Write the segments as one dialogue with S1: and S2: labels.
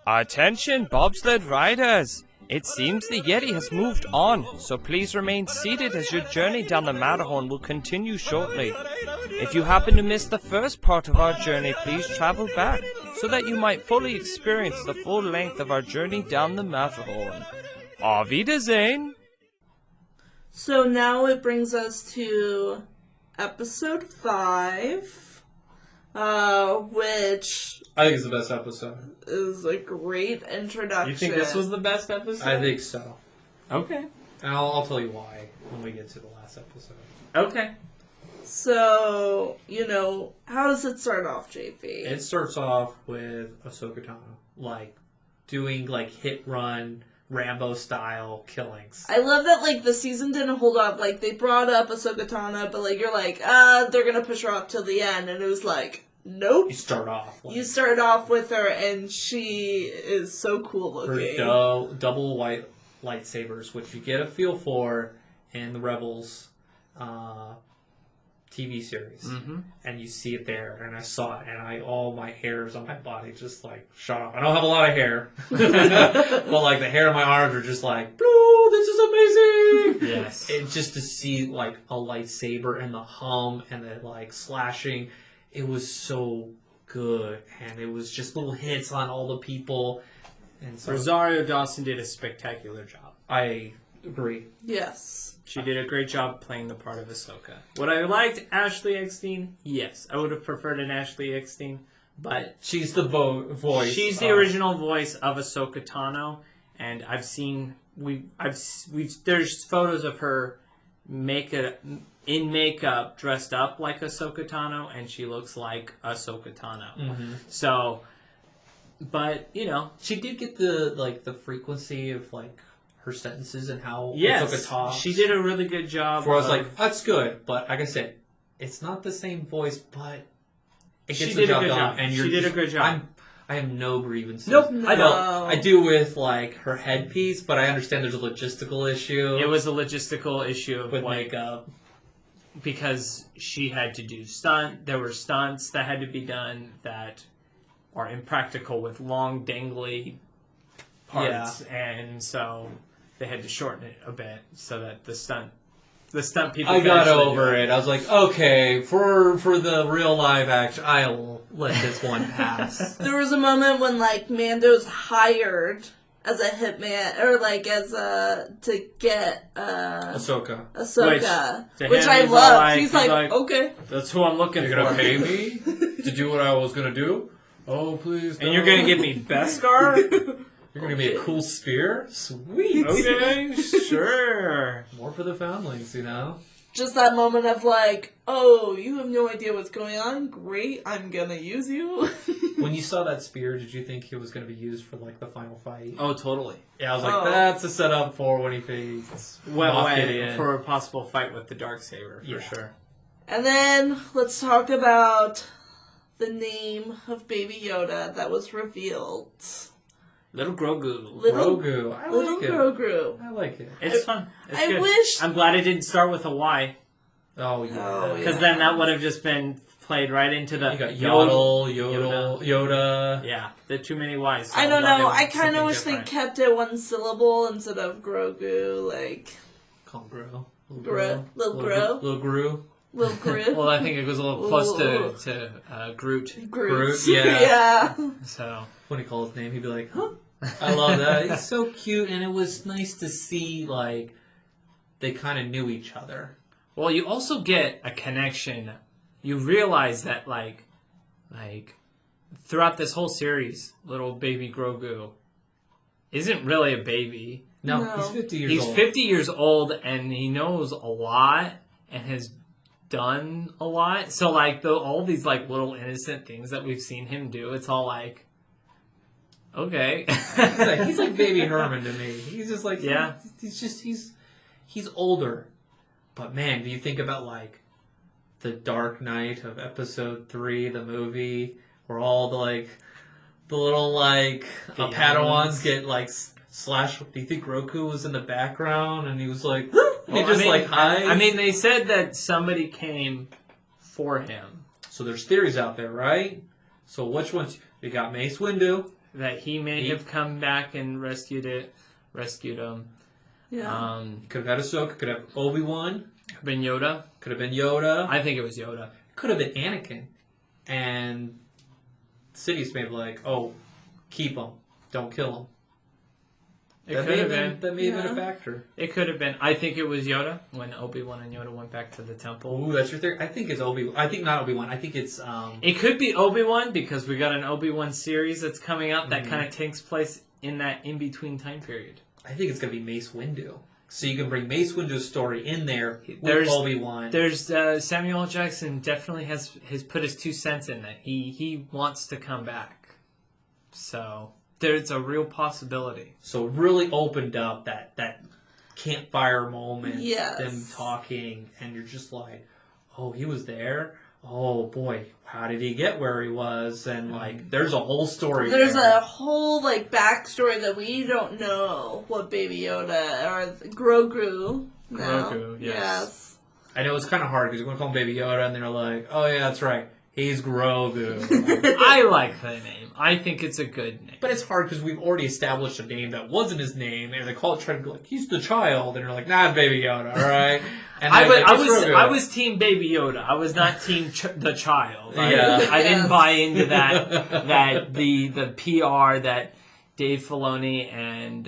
S1: Attention, bobsled riders! It seems the Yeti has moved on, so please remain seated as your journey down the Matterhorn will continue shortly. If you happen to miss the first part of our journey, please travel back, so that you might fully experience the full length of our journey down the Matterhorn. Auf Wiedersehen!
S2: So now it brings us to episode 5, which
S3: I think it's the best episode.
S2: is a great introduction.
S4: You think this was the best episode?
S3: I think so.
S4: Okay.
S3: And I'll tell you why when we get to the last episode.
S4: Okay.
S2: So, how does it start off, JP?
S3: It starts off with Ahsoka Tano, doing, hit-run, Rambo-style killings.
S2: I love that, the season didn't hold up. They brought up Ahsoka Tano, but, you're they're gonna push her off till the end. And it was nope.
S3: You start off.
S2: You start off with her, and she is so cool looking.
S3: Her double white lightsabers, which you get a feel for in the Rebels TV series.
S4: Mm-hmm.
S3: And you see it there, and I saw it, and all my hairs on my body just, shot off. I don't have a lot of hair. But, the hair on my arms are just blue, this is amazing!
S4: Yes.
S3: And just to see, a lightsaber and the hum and the, slashing, it was so good. And it was just little hits on all the people. And so
S4: Rosario Dawson did a spectacular job.
S3: I agree.
S2: Yes.
S4: She did a great job playing the part of Ahsoka. Would I have liked Ashley Eckstein? Yes. I would have preferred an Ashley Eckstein, but
S3: She's the voice.
S4: she's the original voice of Ahsoka Tano, and I've seen there's photos of her in makeup dressed up like Ahsoka Tano, and she looks like Ahsoka Tano.
S3: Mm-hmm.
S4: So, but
S3: She did get the frequency of her sentences and how
S4: yes,
S3: Ahsoka talks.
S4: she did a really good job.
S3: Where I was that's good, but like I said, it's not the same voice, but it gets
S4: She
S3: the
S4: did a
S3: job
S4: good
S3: done.
S4: job.
S3: And
S4: She did a good job.
S3: I have no grievances.
S4: Nope,
S2: No.
S4: I don't.
S3: I do with her headpiece, but I understand there's a logistical issue.
S4: It was a logistical issue of
S3: with makeup.
S4: because she had to do there were stunts that had to be done that are impractical with long dangly parts, and so they had to shorten it a bit so that the stunt people
S3: I
S4: could
S3: got
S4: actually
S3: over
S4: do
S3: it. I was like, okay, for the real live action, I'll let this one pass.
S2: There was a moment when Mando's hired as a hitman or to get
S3: Ahsoka,
S2: which
S4: him,
S2: I
S4: he's
S2: love.
S4: all like-
S2: He's
S4: he's
S2: like,
S4: like,
S2: okay,
S4: That's who I'm looking
S3: you're
S4: for.
S3: gonna pay me to do what I was gonna do? Oh, please!
S4: And you're gonna give me Beskar?
S3: You're gonna give me a cool spear? Sweet.
S4: Okay, sure.
S3: More for the foundlings,
S2: just that moment of oh, you have no idea what's going on. Great, I'm gonna use you.
S3: When you saw that spear, did you think it was going to be used for the final fight?
S4: Oh, totally.
S3: Yeah, I was like,
S2: Oh.
S3: that's a setup for when he faces
S4: For a possible fight with the Darksaber, for
S3: Yeah.
S4: sure.
S2: And then let's talk about the name of Baby Yoda that was revealed.
S4: Little Grogu.
S3: Grogu. I
S2: Little
S3: like it.
S2: Grogu.
S3: I like it.
S4: It's fun. It's
S2: I
S4: good.
S2: wish-
S4: I'm glad it didn't start with a Y,
S3: Oh, yeah.
S2: Oh, yeah.
S4: because then that would have just been played right into the
S3: You got Yoda.
S4: Yeah, there are too many Y's. so
S2: I
S4: I'm
S2: don't
S4: glad
S2: know.
S4: they
S2: I
S4: went
S2: kind of
S4: something
S2: wish
S4: different.
S2: they kept it one syllable instead of Grogu.
S3: Call him Gro.
S2: Little Gro.
S3: Little Gru.
S2: Little Gru.
S4: Well, I think it was a little close to Groot.
S2: Groot.
S3: yeah.
S2: Yeah.
S4: So
S3: When he called his name, he'd be like, huh? I love that. He's so cute, and it was nice to see, they kind of knew each other.
S4: well, you also get a connection. You realize that throughout this whole series, little baby Grogu isn't really a baby.
S3: No,
S2: No.
S3: he's 50 years
S4: He's
S3: old.
S4: 50 years old and he knows a lot and has done a lot. So all these little innocent things that we've seen him do, it's all okay.
S3: He's like baby Herman to me. He's just
S4: Yeah.
S3: He's older. But man, do you think about the Dark Knight of Episode 3, the movie, where all the little Padawans get slashed? Do you think Roku was in the background and he was like, he just hides?
S4: I mean, they said that somebody came for him.
S3: So there's theories out there, right? So which ones? We got Mace Windu.
S4: that he may have come back and rescued him.
S2: Yeah.
S3: Could have had Ahsoka. Could have Obi-Wan.
S4: Could have been Yoda.
S3: Could have been Yoda.
S4: I think it was Yoda.
S3: Could have been Anakin. And Sidious may have like, oh, keep him. Don't kill him.
S4: It could have been.
S3: That may have been a factor.
S4: It could have been. I think it was Yoda when Obi-Wan and Yoda went back to the temple.
S3: Ooh, that's your theory. I think it's Obi-Wan. I think not Obi-Wan. I think it's...
S4: It could be Obi-Wan because we got an Obi-Wan series that's coming out that kind of takes place in that in-between time period.
S3: I think it's going to be Mace Windu. So you can bring Mace Windu's story in there with Obi-Wan.
S4: There's Samuel L. Jackson definitely has put his 2 cents in that. He wants to come back. So... there's a real possibility.
S3: So really opened up that campfire moment,
S2: Yes.
S3: them talking, and you're just like, oh, he was there? Oh, boy, how did he get where he was? And, like, there's a whole story
S2: There's
S3: there.
S2: a whole, like, backstory that we don't know what Baby Yoda or Grogu now.
S4: Grogu, yes.
S3: I know it's kind of hard because you're going to call him Baby Yoda, and they're like, oh, yeah, that's right. He's Grogu.
S4: I like the name. I think it's a good name.
S3: But it's hard because we've already established a name that wasn't his name, and they call it trying to go like, he's the child, and you're like, nah, it's Baby Yoda, all right? And
S4: I was Team Baby Yoda. I was not Team the Child. I didn't buy into that the PR that Dave Filoni and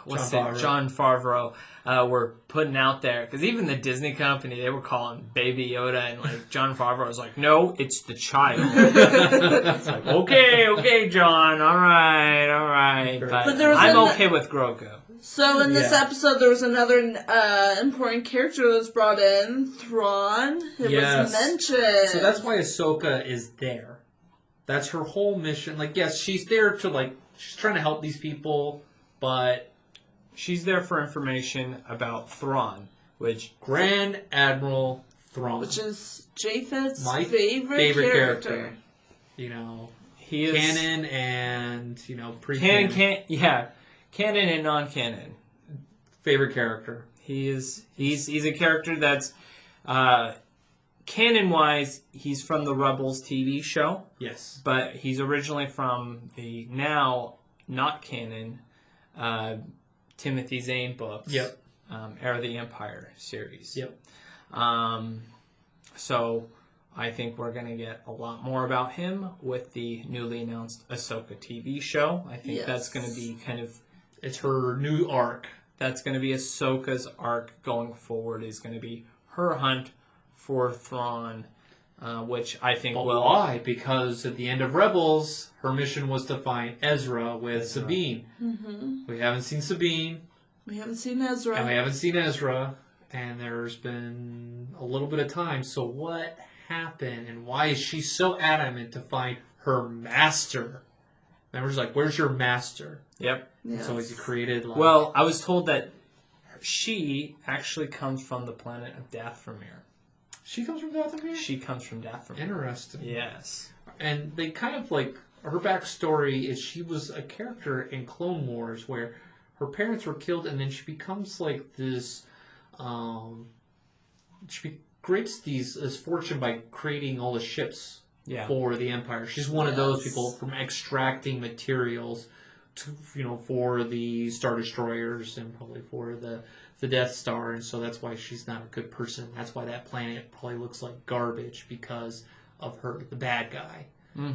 S4: John Favreau were putting out there, because even the Disney company, they were calling Baby Yoda, and like John Favreau was like, no, it's the child. It's like, okay, John, all right, but
S2: there was
S4: I'm okay with Grogu.
S2: So in this episode, there was another important character that was brought in, Thrawn. It was mentioned.
S3: So that's why Ahsoka is there. That's her whole mission. Like, yes, she's there to, like, she's trying to help these people, but...
S4: she's there for information about Thrawn, which...
S3: Grand Admiral Thrawn.
S2: Which is Japheth's
S3: my
S2: favorite character.
S3: You know,
S4: he is...
S3: canon and, you know, pre-canon.
S4: Canon and non-canon.
S3: Favorite character.
S4: He's a character that's... canon-wise, he's from the Rebels TV show.
S3: Yes.
S4: But he's originally from the now not canon Timothy Zahn books.
S3: Yep.
S4: Heir of the Empire series.
S3: Yep.
S4: So I think we're going to get a lot more about him with the newly announced Ahsoka TV show. I think that's going to be kind of...
S3: it's her new arc.
S4: That's going to be Ahsoka's arc going forward, is going to be her hunt for Thrawn, which I think will...
S3: why? Because at the end of Rebels, her mission was to find Ezra with Sabine.
S2: Mm-hmm.
S3: We haven't seen Sabine.
S2: We haven't seen Ezra.
S3: And we haven't seen Ezra. And there's been a little bit of time. So what happened? And why is she so adamant to find her master? Remember, she's like, where's your master?
S4: Yep.
S2: Yes.
S3: So is he created like...
S4: Well, I was told that she actually comes from the planet of Dathomir.
S3: She comes from Dathomir?
S4: She comes from Dathomir.
S3: Interesting.
S4: Yes.
S3: And they kind of like... her backstory is she was a character in Clone Wars where her parents were killed and then she becomes like this... she creates this fortune by creating all the ships for the Empire. She's one of those people from extracting materials to, you know, for the Star Destroyers and probably for the Death Star, and so that's why she's not a good person. That's why that planet probably looks like garbage, because of her, the bad guy,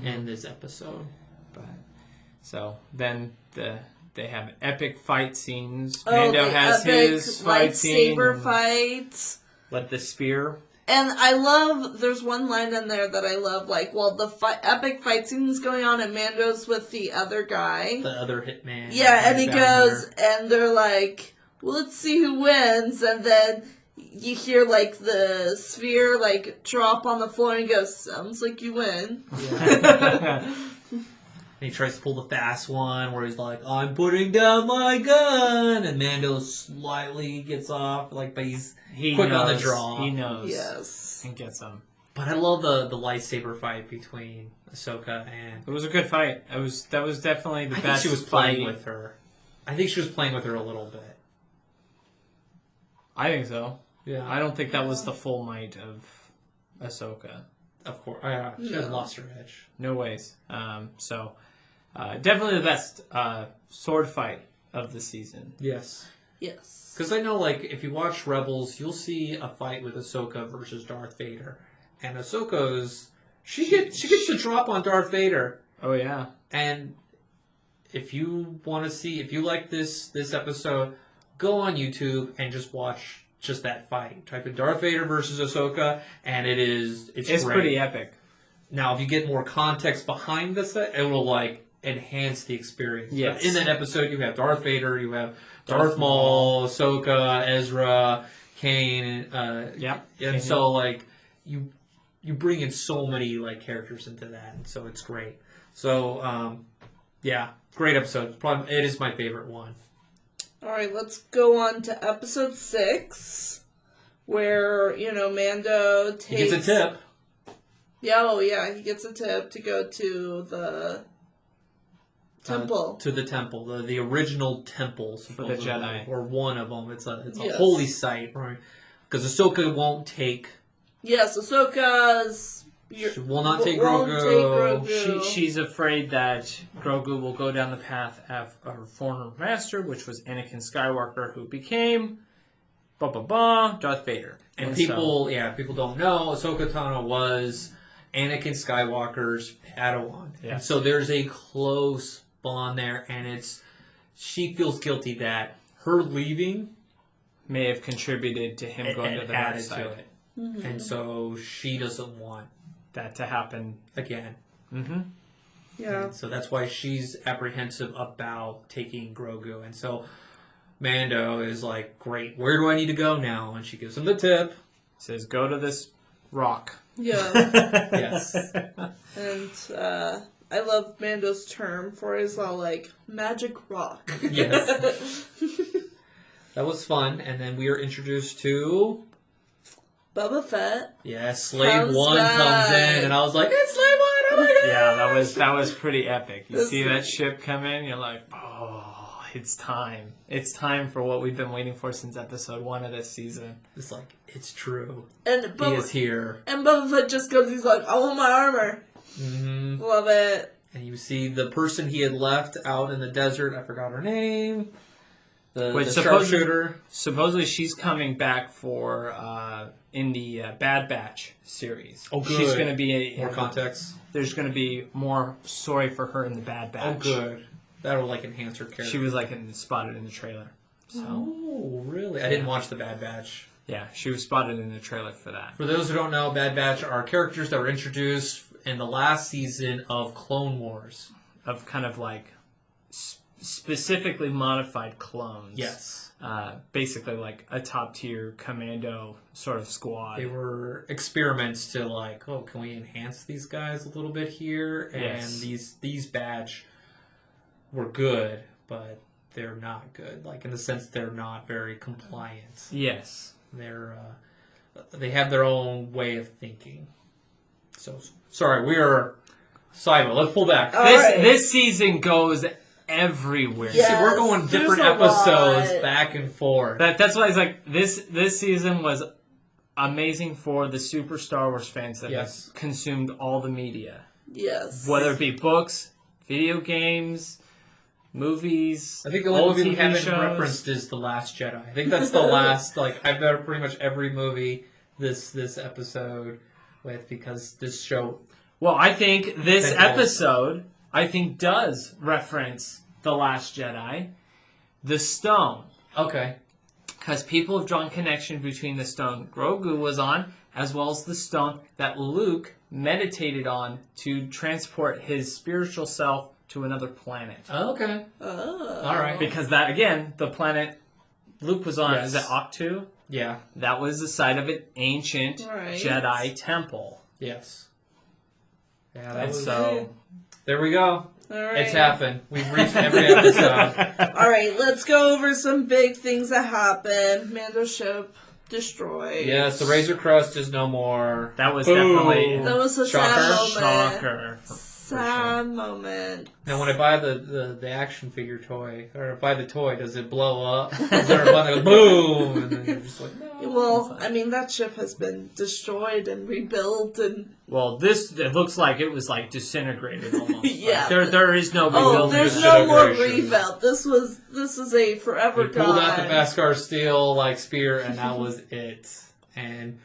S3: in this episode.
S4: But so then they have epic fight scenes.
S2: Oh,
S4: Mando
S2: the
S4: has
S2: epic
S4: his fight scene.
S2: lightsaber fight.
S4: With the spear.
S2: And I love, there's one line in there that I love, like, well, the epic fight scene is going on and Mando's with the other guy.
S3: The other hitman.
S2: Yeah, and he goes, and they're like, well, let's see who wins, and then you hear, like, the sphere, like, drop on the floor and he goes, sounds like you win.
S3: Yeah. And he tries to pull the fast one where he's like, I'm putting down my gun, and Mando slightly gets off, like, but he's quick on the draw.
S4: He knows.
S2: Yes.
S4: And gets them.
S3: But I love the lightsaber fight between Ahsoka and...
S4: It was a good fight. That was definitely the best.
S3: I think she was playing
S4: fight.
S3: with her. I think she was playing with her a little bit.
S4: I think so.
S3: Yeah.
S4: I don't think that was the full might of Ahsoka.
S3: Of course. She hasn't lost her edge.
S4: No ways. Definitely the best sword fight of the season.
S3: Yes.
S2: Yes.
S3: Because I know, like, if you watch Rebels, you'll see a fight with Ahsoka versus Darth Vader. And Ahsoka's... She gets the drop on Darth Vader.
S4: Oh, yeah.
S3: And if you want to see... If you like this episode, go on YouTube and just watch just that fight. Type in Darth Vader versus Ahsoka, and it's great.
S4: Pretty epic.
S3: Now, if you get more context behind this, it will, like, enhance the experience.
S4: Yes.
S3: But in that episode, you have Darth Vader, you have Darth Maul, Ahsoka, Ezra, Kanan. And so, like, you bring in so many, like, characters into that, and so it's great. So, great episode. It is my favorite one.
S2: All right, let's go on to episode 6, where, Mando takes...
S3: He gets a tip.
S2: Yeah, he gets a tip to go to the temple.
S3: To the temple, the original temple
S4: for the Jedi,
S3: or one of them. It's a holy site, right? Because Ahsoka won't take.
S2: Yes, Ahsoka's.
S3: She will not take
S2: won't
S3: Grogu.
S2: take Grogu.
S4: She's afraid that Grogu will go down the path of her former master, which was Anakin Skywalker, who became Darth Vader.
S3: And people don't know Ahsoka Tano was Anakin Skywalker's Padawan.
S4: Yeah.
S3: And so there's a close bond there, and she feels guilty that her leaving
S4: may have contributed to him going to the dark
S3: added
S4: side.
S3: to it. Mm-hmm. And so she doesn't want
S4: that to happen
S3: again.
S4: Mm-hmm.
S2: Yeah.
S3: And so that's why she's apprehensive about taking Grogu. And so Mando is like, great, where do I need to go now? And she gives him the tip.
S4: Says, go to this rock.
S2: Yeah.
S3: Yes.
S2: And I love Mando's term for it. It's all like, magic rock.
S3: Yes. That was fun. And then we are introduced to...
S2: Boba Fett.
S3: Yeah, Slave One comes in, and I was like, it's Slave One! Oh my god!
S4: Yeah, that was pretty epic. You see that ship come in, you're like, oh, it's time. It's time for what we've been waiting for since episode 1 of this season.
S3: It's like, it's true.
S2: And
S3: he is here.
S2: And Boba Fett just goes, he's like, I want my armor.
S3: Mm-hmm.
S2: Love it.
S3: And you see the person he had left out in the desert, I forgot her name. The sharpshooter.
S4: Supposedly she's coming back for in the Bad Batch series.
S3: Oh, good.
S4: She's going to be
S3: more context.
S4: There's going to be more story for her in the Bad Batch.
S3: Oh, good. That'll like enhance her character.
S4: She was like spotted in the trailer. So.
S3: Oh, really? I didn't watch the Bad Batch.
S4: Yeah, she was spotted in the trailer for that.
S3: For those who don't know, Bad Batch are characters that were introduced in the last season of Clone Wars.
S4: Of kind of like specifically modified clones.
S3: Yes.
S4: Basically like a top tier commando sort of squad.
S3: They were experiments to like, oh, can we enhance these guys a little bit here?
S4: Yes.
S3: And these batch were good, but they're not good. Like in the sense they're not very compliant.
S4: Yes.
S3: They have their own way of thinking. So sorry, we are sideways. Let's pull back.
S4: This season goes everywhere.
S2: Yes,
S3: see, we're going different episodes back and forth.
S4: That's why it's like this season was amazing for the super Star Wars fans that have consumed all the media.
S2: Yes.
S4: Whether it be books, video games, movies.
S3: I think the only movie we haven't referenced is The Last Jedi. I think that's the last, like, I've got pretty much every movie this episode with, because this show...
S4: Well, I think this episode... does reference The Last Jedi, the stone.
S3: Okay.
S4: Because people have drawn connection between the stone Grogu was on, as well as the stone that Luke meditated on to transport his spiritual self to another planet.
S3: Okay.
S2: Oh.
S3: All right.
S4: Because that, again, the planet Luke was on, is that Octu?
S3: Yeah.
S4: That was the site of an ancient Jedi temple.
S3: Yes. Yeah,
S4: that was so...
S3: There we go.
S2: All right.
S3: It's happened. We've reached every episode.
S2: All right, let's go over some big things that happened. Mando's ship destroyed.
S3: Yes, the Razor Crest is no more.
S4: That was definitely...
S2: That was a sad moment.
S4: Shocker.
S2: sad moment.
S3: Now, when I buy the action figure toy, or buy the toy, does it blow up? Is there a button that goes boom? And then you're just like, no.
S2: Well, I mean, that ship has been destroyed and rebuilt, and
S4: Well, it looks like it was like disintegrated almost.
S2: Yeah.
S4: Like, there is no rebuilding.
S2: there's no more
S3: disintegration.
S2: rebuild. This is a forever
S3: He pulled out the
S2: gone.
S3: Beskar steel like spear, and that was it. And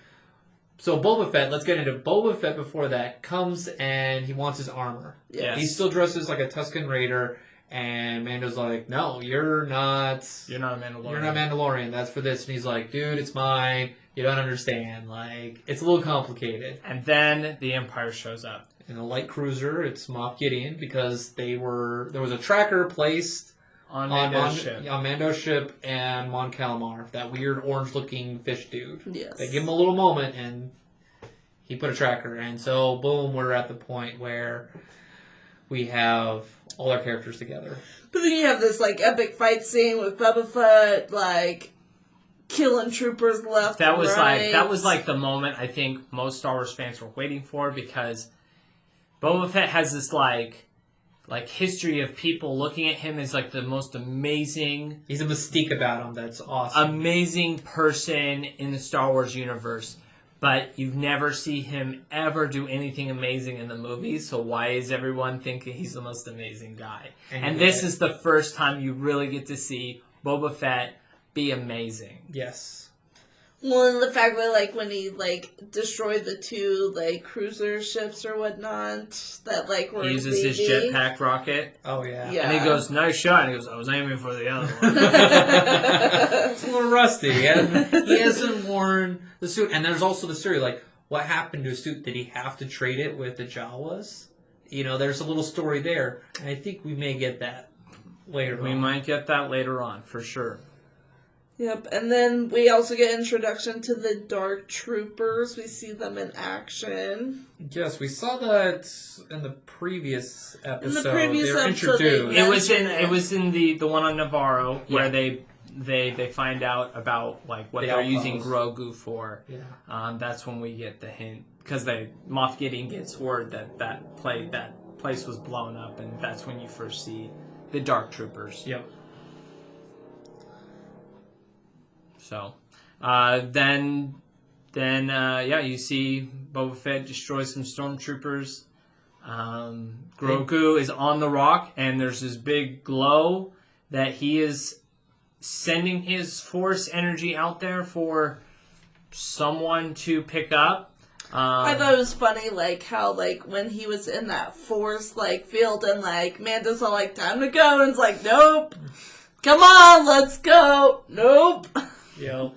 S3: so Boba Fett, let's get into Boba Fett. Before that comes and he wants his armor.
S4: Yes.
S3: He still dresses like a Tusken Raider, and Mando's like, "No, you're not.
S4: You're not a Mandalorian.
S3: You're not Mandalorian. That's for this." And he's like, "Dude, it's mine. You don't understand. Like, it's a little complicated."
S4: And then the Empire shows up.
S3: In a light cruiser, it's Moff Gideon because there was a tracker placed
S4: On Mando's ship.
S3: on Mando's ship and Mon Calamar, that weird orange-looking fish dude.
S2: Yes.
S3: They give him a little moment, and he put a tracker. And so, boom, we're at the point where we have all our characters together.
S2: But then you have this like epic fight scene with Boba Fett, like killing troopers left.
S4: That
S2: and
S4: was
S2: right.
S4: like the moment I think most Star Wars fans were waiting for, because Boba Fett has this like history of people looking at him as like the most amazing
S3: He's a mystique about him that's awesome.
S4: amazing person in the Star Wars universe, but you never see him ever do anything amazing in the movies, so why is everyone thinking he's the most amazing guy? And this is the first time you really get to see Boba Fett be amazing.
S3: Yes.
S2: Well, and the fact that like when he like destroyed the two like cruiser ships or whatnot that like were
S4: He uses his
S2: leaving.
S4: jetpack rocket,
S3: Oh, yeah.
S2: Yeah.
S4: and he goes, "Nice shot." And he goes, "I was aiming for the other one."
S3: It's a little rusty. He hasn't worn the suit. And there's also the story, like, what happened to his suit? Did he have to trade it with the Jawas? You know, there's a little story there. And I think we may get that later
S4: We
S3: on.
S4: might get that later on, for sure.
S2: Yep, and then we also get introduction to the Dark Troopers. We see them in action.
S3: Yes, we saw that in the previous episode.
S2: previous
S3: they were
S2: episode, they
S3: introduced.
S4: It was in the one on Navarro where
S3: Yeah.
S4: they find out about like what
S3: The
S4: they're
S3: outpost.
S4: using Grogu for.
S3: Yeah.
S4: That's when we get the hint, because Moff Gideon gets word that place was blown up, and that's when you first see the Dark Troopers.
S3: Yep.
S4: So, then you see Boba Fett destroy some stormtroopers. Grogu is on the rock, and there's this big glow that he is sending his force energy out there for someone to pick up.
S2: I thought it was funny, like, how, like, when he was in that force, like, field and, like, Mando's all like, time to go, and it's like, nope. Come on, let's go. Nope.
S3: Yep.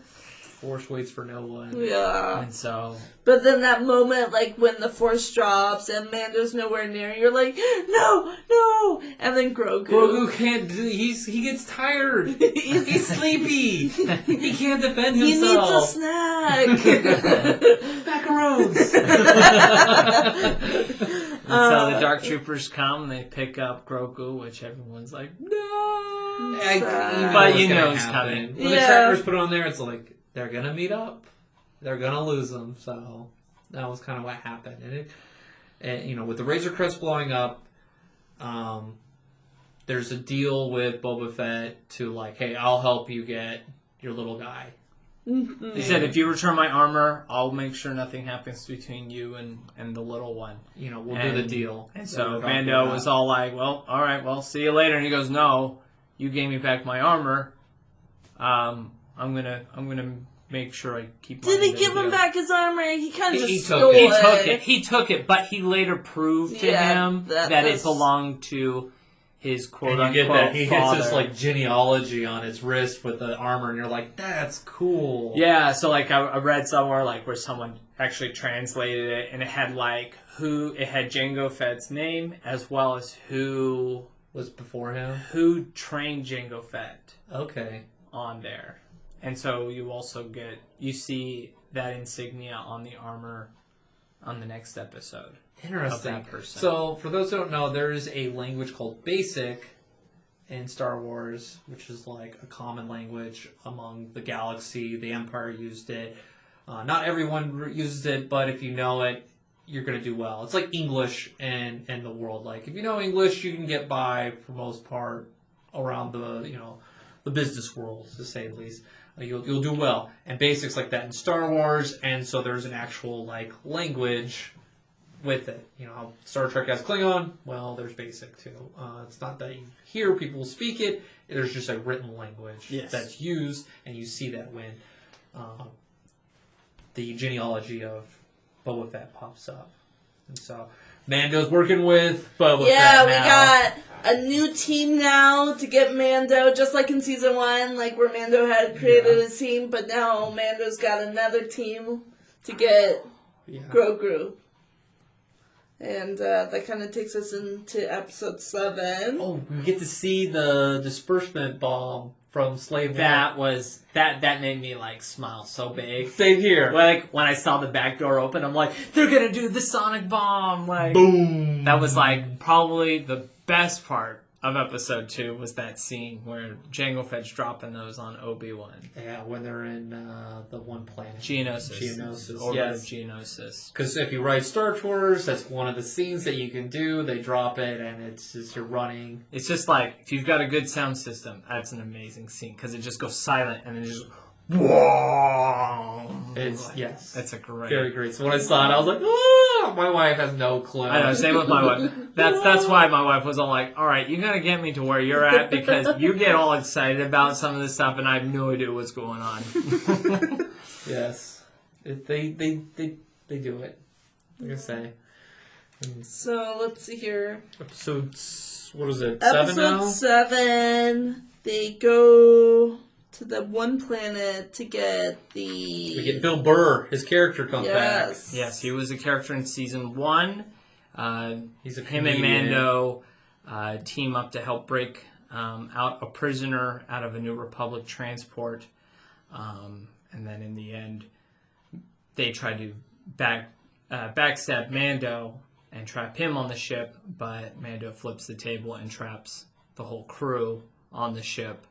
S3: Force waits for no one.
S2: Yeah.
S4: And so,
S2: But then that moment, like, when the force drops and Mando's nowhere near, you're like, no, no. And then Grogu.
S3: Grogu can't do. He gets tired. He's sleepy. He can't defend
S2: He needs a
S3: himself.
S2: snack.
S3: Macaroons.
S4: so the Dark Troopers come, they pick up Grogu, which everyone's like, no.
S2: Sad.
S4: But
S3: what's
S4: you know
S3: gonna
S4: it's
S3: happen.
S4: coming.
S3: When the
S2: Yeah.
S3: trackers put on there, it's like they're gonna meet up. They're gonna lose them. So that was kind of what happened. And you know, with the Razor Crest blowing up, there's a deal with Boba Fett to like, hey, I'll help you get your little guy.
S4: He said, if you return my armor, I'll make sure nothing happens between you and the little one.
S3: You know, we'll do the deal.
S4: And
S3: that
S4: so
S3: we're talking
S4: Mando
S3: about.
S4: was all like, well, all right, well, see you later. And he goes, no, you gave me back my armor. I'm gonna make sure I keep.
S2: Did he
S4: my
S2: give him
S4: deal."
S2: back his armor? He kind of
S3: He
S2: just
S3: took
S2: stole
S3: it.
S4: He took it, but he later proved to
S2: Yeah,
S4: him
S2: that-
S4: that it
S2: that's-
S4: belonged to his quote
S3: And you
S4: unquote
S3: get that he
S4: father.
S3: gets this like genealogy on his wrist with the armor, and you're like, that's cool.
S4: Yeah, so like I read somewhere like where someone actually translated it, and it had like it had Jango Fett's name as well as who
S3: Was before him.
S4: trained Jango Fett
S3: Okay.
S4: on there. And so you see that insignia on the armor on the next episode.
S3: Interesting.
S4: Of that person.
S3: So, for those who don't know, there is a language called Basic in Star Wars, which is like a common language among the galaxy. The Empire used it. Not everyone uses it, but if you know it, you're going to do well. It's like English and the world. Like, if you know English, you can get by for most part around the business world, to say the least. You'll do well. And basics like that in Star Wars, and so there's an actual, like, language with it. You know, how Star Trek has Klingon, well, there's basic too. It's not that you hear people speak it, there's just a written language that's used, and you see that when the genealogy of Boba Fett pops up. And so, Mando's working with Boba Fett now.
S2: Yeah, we got a new team now to get Mando, just like in Season 1, like where Mando had created his team, but now Mando's got another team to get Grogu. And that kind of takes us into episode 7.
S3: Oh, we get to see the disbursement bomb from Slave
S4: That was that made me like smile so big.
S3: Same here.
S4: Like when I saw the back door open, I'm like, they're gonna do the sonic bomb. Like,
S3: boom.
S4: That was like probably the best part of episode 2 was that scene where Jango Fett's dropping those on Obi-Wan.
S3: Yeah, when they're in the one planet.
S4: Geonosis. Orbit of Geonosis.
S3: Because if you write Star Tours, that's one of the scenes that you can do. They drop it, and it's just you're running.
S4: It's just like, if you've got a good sound system, that's an amazing scene. Because it just goes silent, and then just... Whoa! It's a great...
S3: Very great. So when I saw it, I was like, oh! My wife has no clue.
S4: I know, same with my wife. That's why my wife was all like, alright, you gotta get me to where you're at, because you get all excited about some of this stuff, and I have no idea what's going on.
S3: Yes. They do it. Like I say.
S2: So, let's see here.
S3: Episodes... What is it?
S2: Episode
S3: 7 now?
S2: 7. They go to the one planet to get the...
S3: We get Bill Burr. His character comes back.
S4: Yes, he was a character in Season 1.
S3: He's a
S4: him
S3: comedian.
S4: and Mando team up to help break out a prisoner out of a New Republic transport. And then in the end, they try to backstab Mando and trap him on the ship, but Mando flips the table and traps the whole crew on the ship.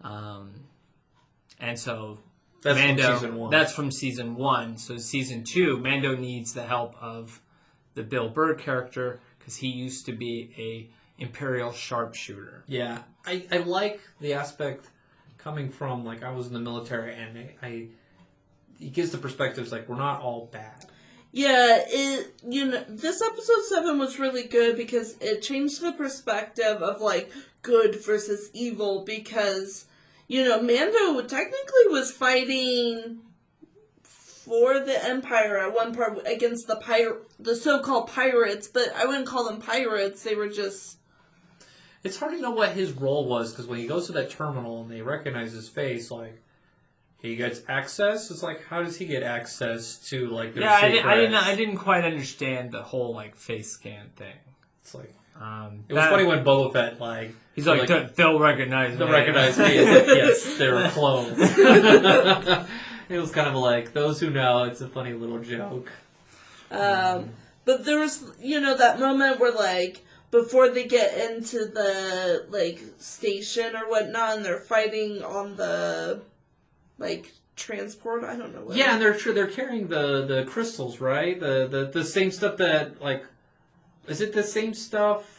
S4: And so
S3: That's
S4: Mando,
S3: from Season 1.
S4: That's from Season 1. So Season 2, Mando needs the help of the Bill Burr character because he used to be a Imperial sharpshooter.
S3: Yeah. I like the aspect coming from, like, I was in the military, and it gives the perspectives, like, we're not all bad.
S2: Yeah, this episode 7 was really good because it changed the perspective of, like, good versus evil because, Mando technically was fighting for the Empire at one part against the so-called pirates, but I wouldn't call them pirates, they were just...
S3: It's hard to know what his role was, because when he goes to that terminal and they recognize his face, like, he gets access? It's like, how does he get access to, like, their
S4: I didn't quite understand the whole, like, face scan thing.
S3: It's like... it was funny when Boba Fett, like...
S4: He's like, they'll recognize me.
S3: They'll recognize me. It's like, yes, they were clones. It was kind of like, those who know, it's a funny little joke.
S2: But there was, that moment where, like, before they get into the, like, station or whatnot, and they're fighting on the, like, transport, I don't know what.
S3: Yeah, and they're carrying the crystals, right? The same stuff that, like... Is it the same stuff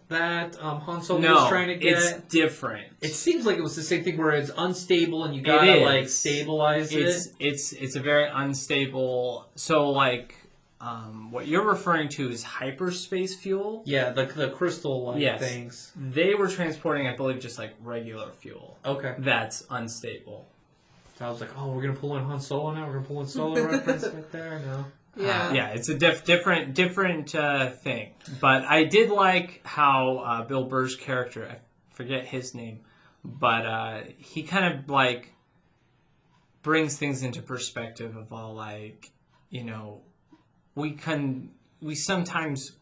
S3: that Han Solo was trying to get?
S4: It's different.
S3: It seems like it was the same thing where it's unstable and you gotta like stabilize it.
S4: It's a very unstable. So like, what you're referring to is hyperspace fuel.
S3: Yeah, the crystal things.
S4: They were transporting, I believe, just like regular fuel.
S3: Okay,
S4: that's unstable.
S3: So I was like, oh, we're gonna pull in Han Solo now. We're gonna pull in Solo reference right there. No.
S2: Yeah,
S4: it's a different thing. But I did like how Bill Burr's character, I forget his name, but he kind of like brings things into perspective of all like, we sometimes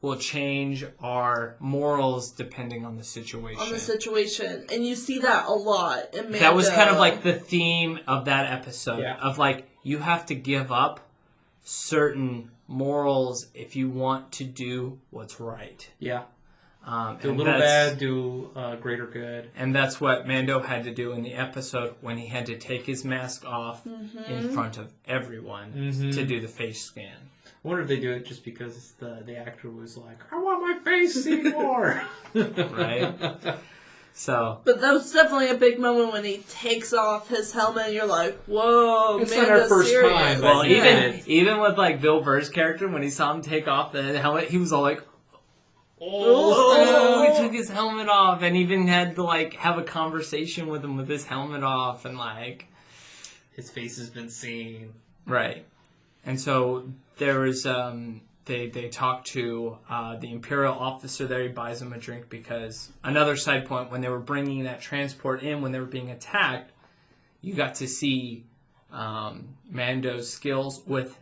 S4: will change our morals depending on the situation.
S2: And you see that a lot in Mando.
S4: That was kind of like the theme of that episode of like, you have to give up certain morals if you want to do what's right.
S3: Yeah. Do a little bad, do greater good.
S4: And that's what Mando had to do in the episode when he had to take his mask off in front of everyone to do the face scan.
S3: I wonder if they do it just because the actor was like, I want my face seen more.
S4: Right. So,
S2: But that was definitely a big moment when he takes off his helmet and you're like, whoa,
S3: It's
S2: man,
S3: not our
S2: that's
S3: first
S2: serious.
S3: time, but
S4: well,
S3: yeah.
S4: even with like Bill Burr's character, when he saw him take off the helmet, he was all like,
S2: Oh.
S4: he took his helmet off, and even had to like have a conversation with him with his helmet off, and like,
S3: His face has been seen.
S4: right. And so there was they talk to the Imperial officer there. He buys him a drink because another side point, when they were bringing that transport in, when they were being attacked, you got to see Mando's skills with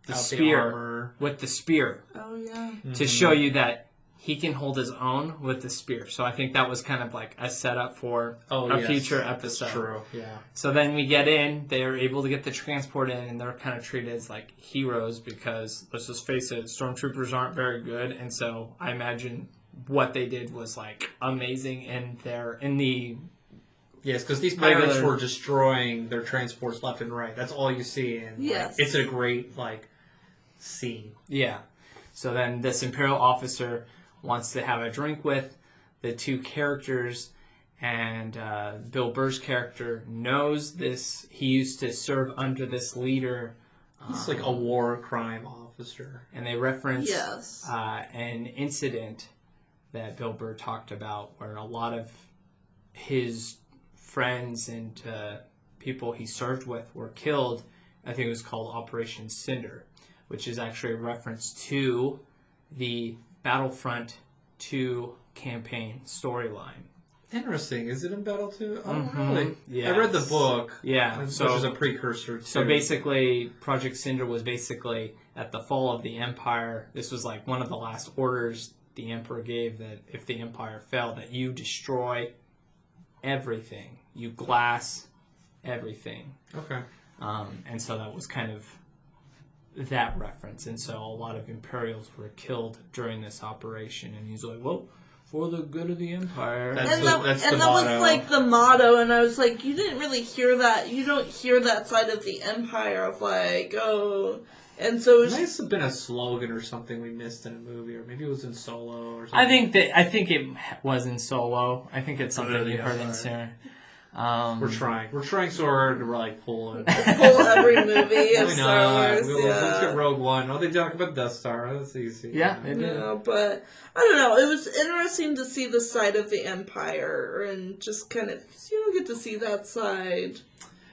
S4: the
S3: Out the
S4: spear,
S3: armor.
S4: with the spear,
S2: Oh, yeah.
S4: to show you that he can hold his own with the spear. So I think that was kind of like a setup for a future episode.
S3: That's true, yeah.
S4: So then we get in, they're able to get the transport in, and they're kind of treated as like heroes because, let's just face it, stormtroopers aren't very good, and so I imagine what they did was like amazing, and they're in the...
S3: Yes, because these pirates
S4: Regular-
S3: were destroying their transports left and right. That's all you see, and like,
S2: Yes.
S3: it's a great scene.
S4: Yeah. So then this Imperial officer wants to have a drink with the two characters, and Bill Burr's character knows this. He used to serve under this leader.
S3: He's like a war crime officer.
S4: And they reference
S2: Yes.
S4: an incident that Bill Burr talked about where a lot of his friends and people he served with were killed. I think it was called Operation Cinder, which is actually a reference to the Battlefront 2 campaign storyline.
S3: Interesting. Is it in Battle 2? Oh,
S4: Mhm.
S3: really?
S4: Yes.
S3: I read the book.
S4: Yeah,
S3: Which
S4: so-
S3: is a precursor to...
S4: So basically, Project Cinder was basically at the fall of the Empire. This was like one of the last orders the Emperor gave, that if the Empire fell, that you destroy everything. You glass everything.
S3: Okay.
S4: And so that was kind of that reference. And so a lot of Imperials were killed during this operation. And he's like, well, for the good of the Empire.
S3: That's
S2: And
S3: the-
S2: that,
S3: that's
S2: and
S3: the
S2: that was
S3: motto.
S2: like the motto, and I was like, you didn't really hear that. You don't hear that side of the Empire of like, oh. And so
S3: It
S2: it's
S3: might have been a slogan or something we missed in a movie, or maybe it was in Solo or something.
S4: I think it was in Solo. I think it's something you
S3: Yeah,
S4: heard in
S3: sorry.
S4: Sarah.
S3: We're trying so hard to like pull it.
S2: pull every movie of
S3: Why
S2: Star
S3: not?
S2: Wars.
S3: Let's
S2: Yeah.
S3: get Rogue One. Oh, they talk about Death Star. That's easy.
S4: Yeah, it did.
S2: No, but I don't know. It was interesting to see the side of the Empire and just kind of you don't get to see that side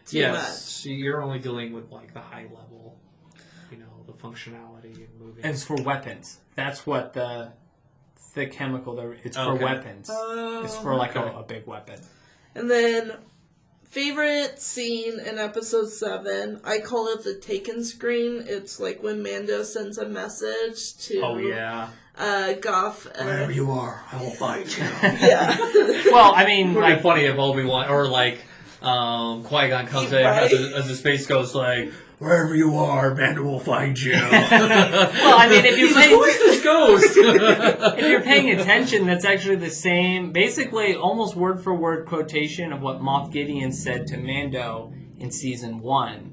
S2: too
S3: Yes, you're only dealing with like the high level, the functionality and moving.
S4: And it's for weapons. That's what the chemical there. It's for
S3: Okay.
S4: weapons.
S2: much.
S4: It's for like
S3: okay.
S4: a big weapon.
S2: And then favorite scene in episode 7, I call it the Taken screen. It's like when Mando sends a message to Goff.
S3: Wherever you are, I will find you.
S2: Yeah.
S4: Well, I mean,
S3: It would
S4: like
S3: be funny if Obi-Wan or like Qui-Gon comes in
S2: Right.
S3: as the space ghost like, wherever you are, Mando will find you.
S4: well, I mean, if you're
S3: He's like,
S4: paying,
S3: who is this ghost?
S4: if you're paying attention, that's actually the same, basically almost word for word quotation of what Moff Gideon said to Mando in season 1.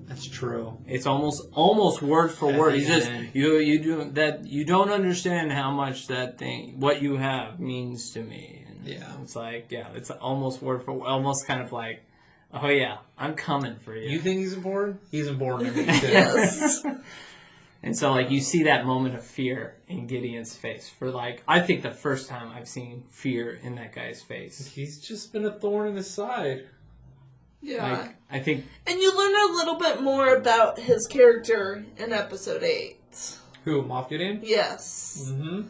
S3: That's true.
S4: It's almost word for
S3: At
S4: word.
S3: the
S4: He says
S3: end.
S4: you don't understand how much what you have means to me. And
S3: Yeah.
S4: it's like it's almost word for word, almost kind of like, oh yeah, I'm coming for you.
S3: You think he's important? He's important to me too.
S2: Yes.
S4: And so like you see that moment of fear in Gideon's face for like I think the first time I've seen fear in that guy's face.
S3: He's just been a thorn in his side.
S2: Yeah.
S4: Like I think
S2: And you learn a little bit more about his character in episode 8.
S3: Who, Moff Gideon?
S2: Yes.
S3: Mm-hmm.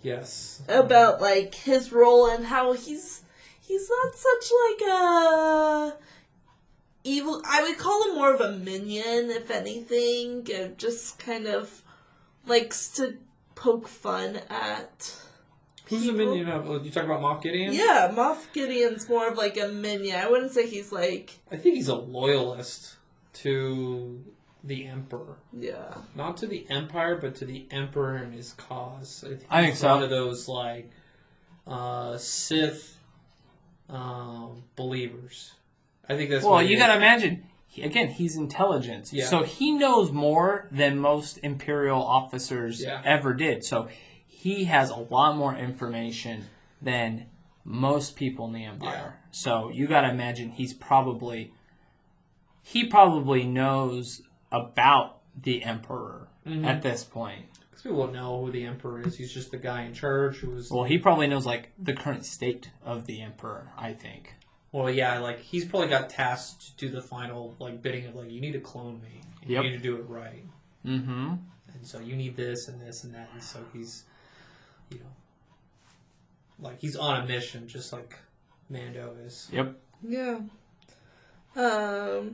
S3: Yes.
S2: About like his role and how he's not such like a evil. I would call him more of a minion, if anything. Just kind of likes to poke fun at.
S3: Who's the
S2: people.
S3: minion of? You talking about Moff Gideon?
S2: Yeah, Moff Gideon's more of like a minion. I wouldn't say he's like
S3: I think he's a loyalist to the Emperor.
S2: yeah.
S3: Not to the Empire, but to the Emperor and his cause.
S4: I think
S3: he's
S4: so.
S3: one of those like Sith believers. I think that's
S4: well
S3: what
S4: you
S3: it
S4: gotta
S3: is.
S4: imagine he's intelligence.
S3: Yeah.
S4: So he knows more than most Imperial officers ever did. So he has a lot more information than most people in the Empire.
S3: Yeah.
S4: So you got to imagine he probably knows about the Emperor at this point.
S3: Because people won't know who the Emperor is. He's just the guy in charge who was...
S4: Well, he probably knows, like, the current state of the Emperor, I think.
S3: Well, yeah, like, he's probably got tasked to do the final, like, bidding of, like, you need to clone me. You need to do it right.
S4: Mm-hmm.
S3: And so you need this and this and that. And so he's, you know, like, he's on a mission, just like Mando is.
S4: Yep.
S2: Yeah. Let's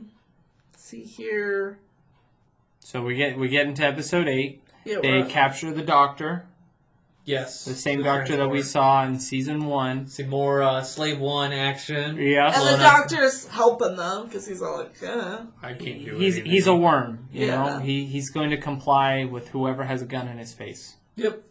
S2: see here.
S4: So we get into episode 8.
S2: Yeah,
S4: They capture the Doctor.
S3: Yes.
S4: The same Doctor that we saw in season 1.
S3: See more Slave 1 action.
S4: Yeah.
S2: And the Doctor's helping them because he's all like,
S3: I can't do
S4: He's
S3: anything.
S4: he's a worm, you
S2: Yeah.
S4: know. He's going to comply with whoever has a gun in his face.
S3: Yep.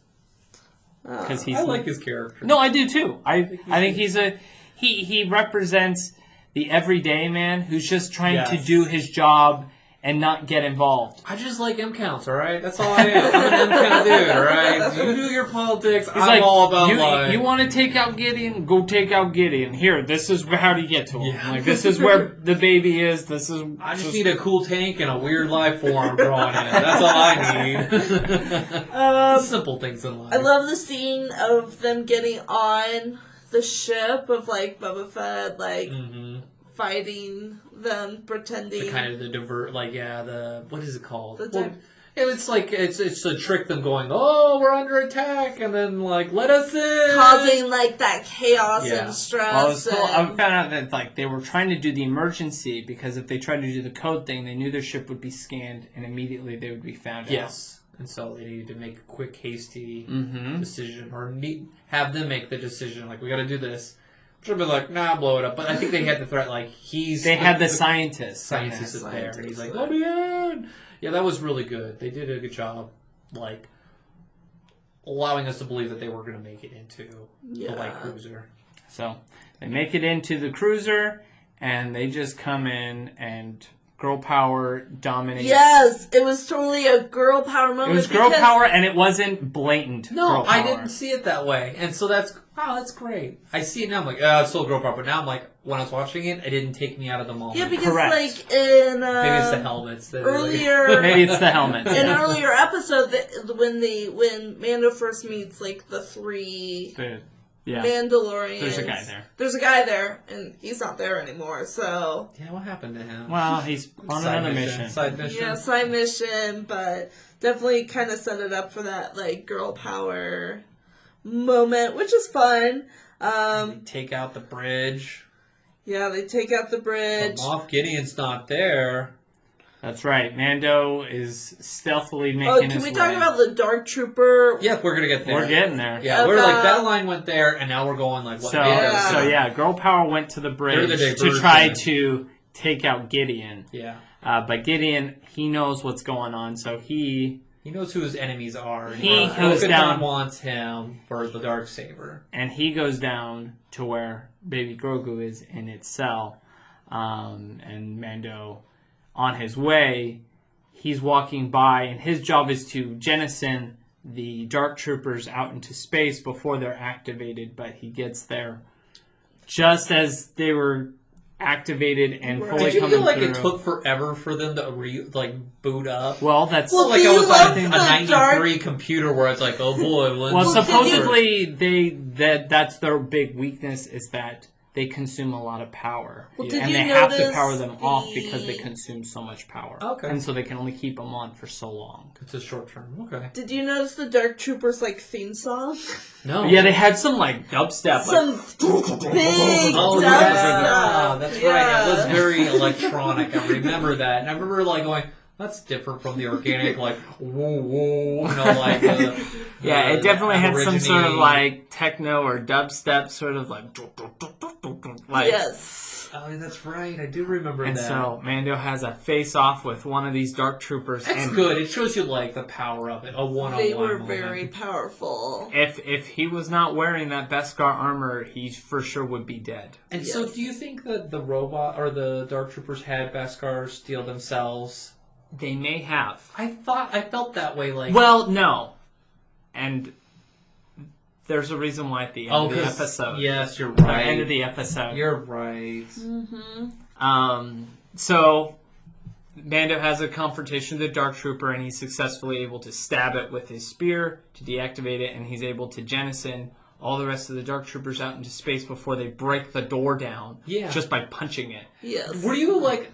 S4: Because he's
S3: I like his character.
S4: No, I do too. I think he represents the everyday man who's just trying to do his job and not get involved.
S3: I just like M counts, alright? That's all I am. I'm an M count dude, alright? You do your politics, I'm
S4: like,
S3: all about
S4: you want to take out Gideon? Go take out Gideon. Here, this is how to get to him.
S3: Yeah.
S4: Like, this is where the baby is. This is.
S3: I just need a cool tank and a weird life form drawn in. That's all I need. Simple things in life.
S2: I love the scene of them getting on the ship of like Boba Fett, like fighting them, pretending.
S3: The kind of the divert, like the what is it called?
S2: The
S3: it's like it's to trick them, going, oh, we're under attack, and then like let us in,
S2: causing like that chaos and stress.
S4: I found out that like they were trying to do the emergency because if they tried to do the code thing, they knew their ship would be scanned and immediately they would be found out.
S3: Yes, and so they needed to make a quick, hasty decision, or have them make the decision. Like, we got to do this. Which would be like, nah, blow it up. But I think they had the threat, like,
S4: They had the scientist.
S3: Scientist is there, and he's like, let me in! Yeah, that was really good. They did a good job, like, allowing us to believe that they were going to make it into the light cruiser.
S4: So, they make it into the cruiser, and they just come in, and girl power dominates.
S2: Yes, it was totally a girl power moment.
S4: It was girl power, and it wasn't blatant
S3: No,
S4: girl power.
S3: I didn't see it that way. And so that's great. I see it now, I'm like, it's still girl power. But now I'm like, when I was watching it, it didn't take me out of the moment.
S2: Yeah, because
S4: Correct.
S2: like in
S3: maybe it's the helmets. That
S2: earlier,
S4: Maybe it's the helmets.
S2: in an earlier episode, when Mando first meets like the 3 Mandalorians, There's a guy there, and he's not there anymore. So
S3: yeah, what happened to him?
S4: Well, he's on another mission.
S3: Side mission.
S2: Yeah, side mission, but definitely kind of set it up for that like girl power moment, which is fun.
S3: They take out the bridge.
S2: Yeah, they take out the bridge.
S3: Moff Gideon's not there.
S4: That's right. Mando is stealthily making his way.
S2: Can we talk about the Dark Trooper?
S3: Yeah, we're gonna get there.
S4: We're getting there.
S3: Yeah, we're like, that line went there, and now we're going like, what?
S4: So girl power went to the bridge to try to take out Gideon.
S3: Yeah.
S4: But Gideon, he knows what's going on, so he
S3: knows who his enemies are.
S4: He goes down.
S3: Wants him for the Darksaber,
S4: and he goes down to where Baby Grogu is in its cell, and Mando, on his way, he's walking by, and his job is to jettison the Dark Troopers out into space before they're activated, but he gets there just as they were activated and fully
S3: Did you
S4: coming
S3: feel like
S4: through.
S3: it took forever for them to boot up?
S4: Well, that's
S3: like I was on a 93 computer where it's like, oh boy.
S4: Well, supposedly that's their big weakness is that they consume a lot of power.
S2: Well,
S4: and they have to power them off because they consume so much power.
S3: Okay.
S4: And so they can only keep them on for so long.
S3: It's a short term. Okay.
S2: Did you notice the Dark Troopers theme song?
S3: No.
S4: Yeah, they had some dubstep.
S2: Some big dubstep.
S3: That's right. It was very electronic. I remember that. And I remember going, that's different from the organic, whoa, whoa,
S4: yeah, it definitely had some sort of techno or dubstep sort of
S2: yes.
S3: Oh, that's right. I do remember
S4: And
S3: that.
S4: so Mando has a face-off with one of these dark troopers.
S3: That's
S4: and
S3: good. It shows you like the power of it. A one-on-one
S2: They were
S3: moment.
S2: very powerful.
S4: If he was not wearing that Beskar armor, he for sure would be dead.
S3: And so,
S2: Yes.
S3: do you think that the robot or the dark troopers had Beskar steal themselves?
S4: They may have.
S3: I felt that way. Like,
S4: Well, no. And there's a reason why at the end of the
S3: 'cause-
S4: episode.
S3: Yes, you're
S4: The
S3: right.
S4: end of the episode.
S3: You're right.
S4: So Mando has a confrontation with the Dark Trooper, and he's successfully able to stab it with his spear to deactivate it, and he's able to jettison all the rest of the Dark Troopers out into space before they break the door down.
S3: Yeah.
S4: Just by punching it.
S2: Yes.
S3: Were you like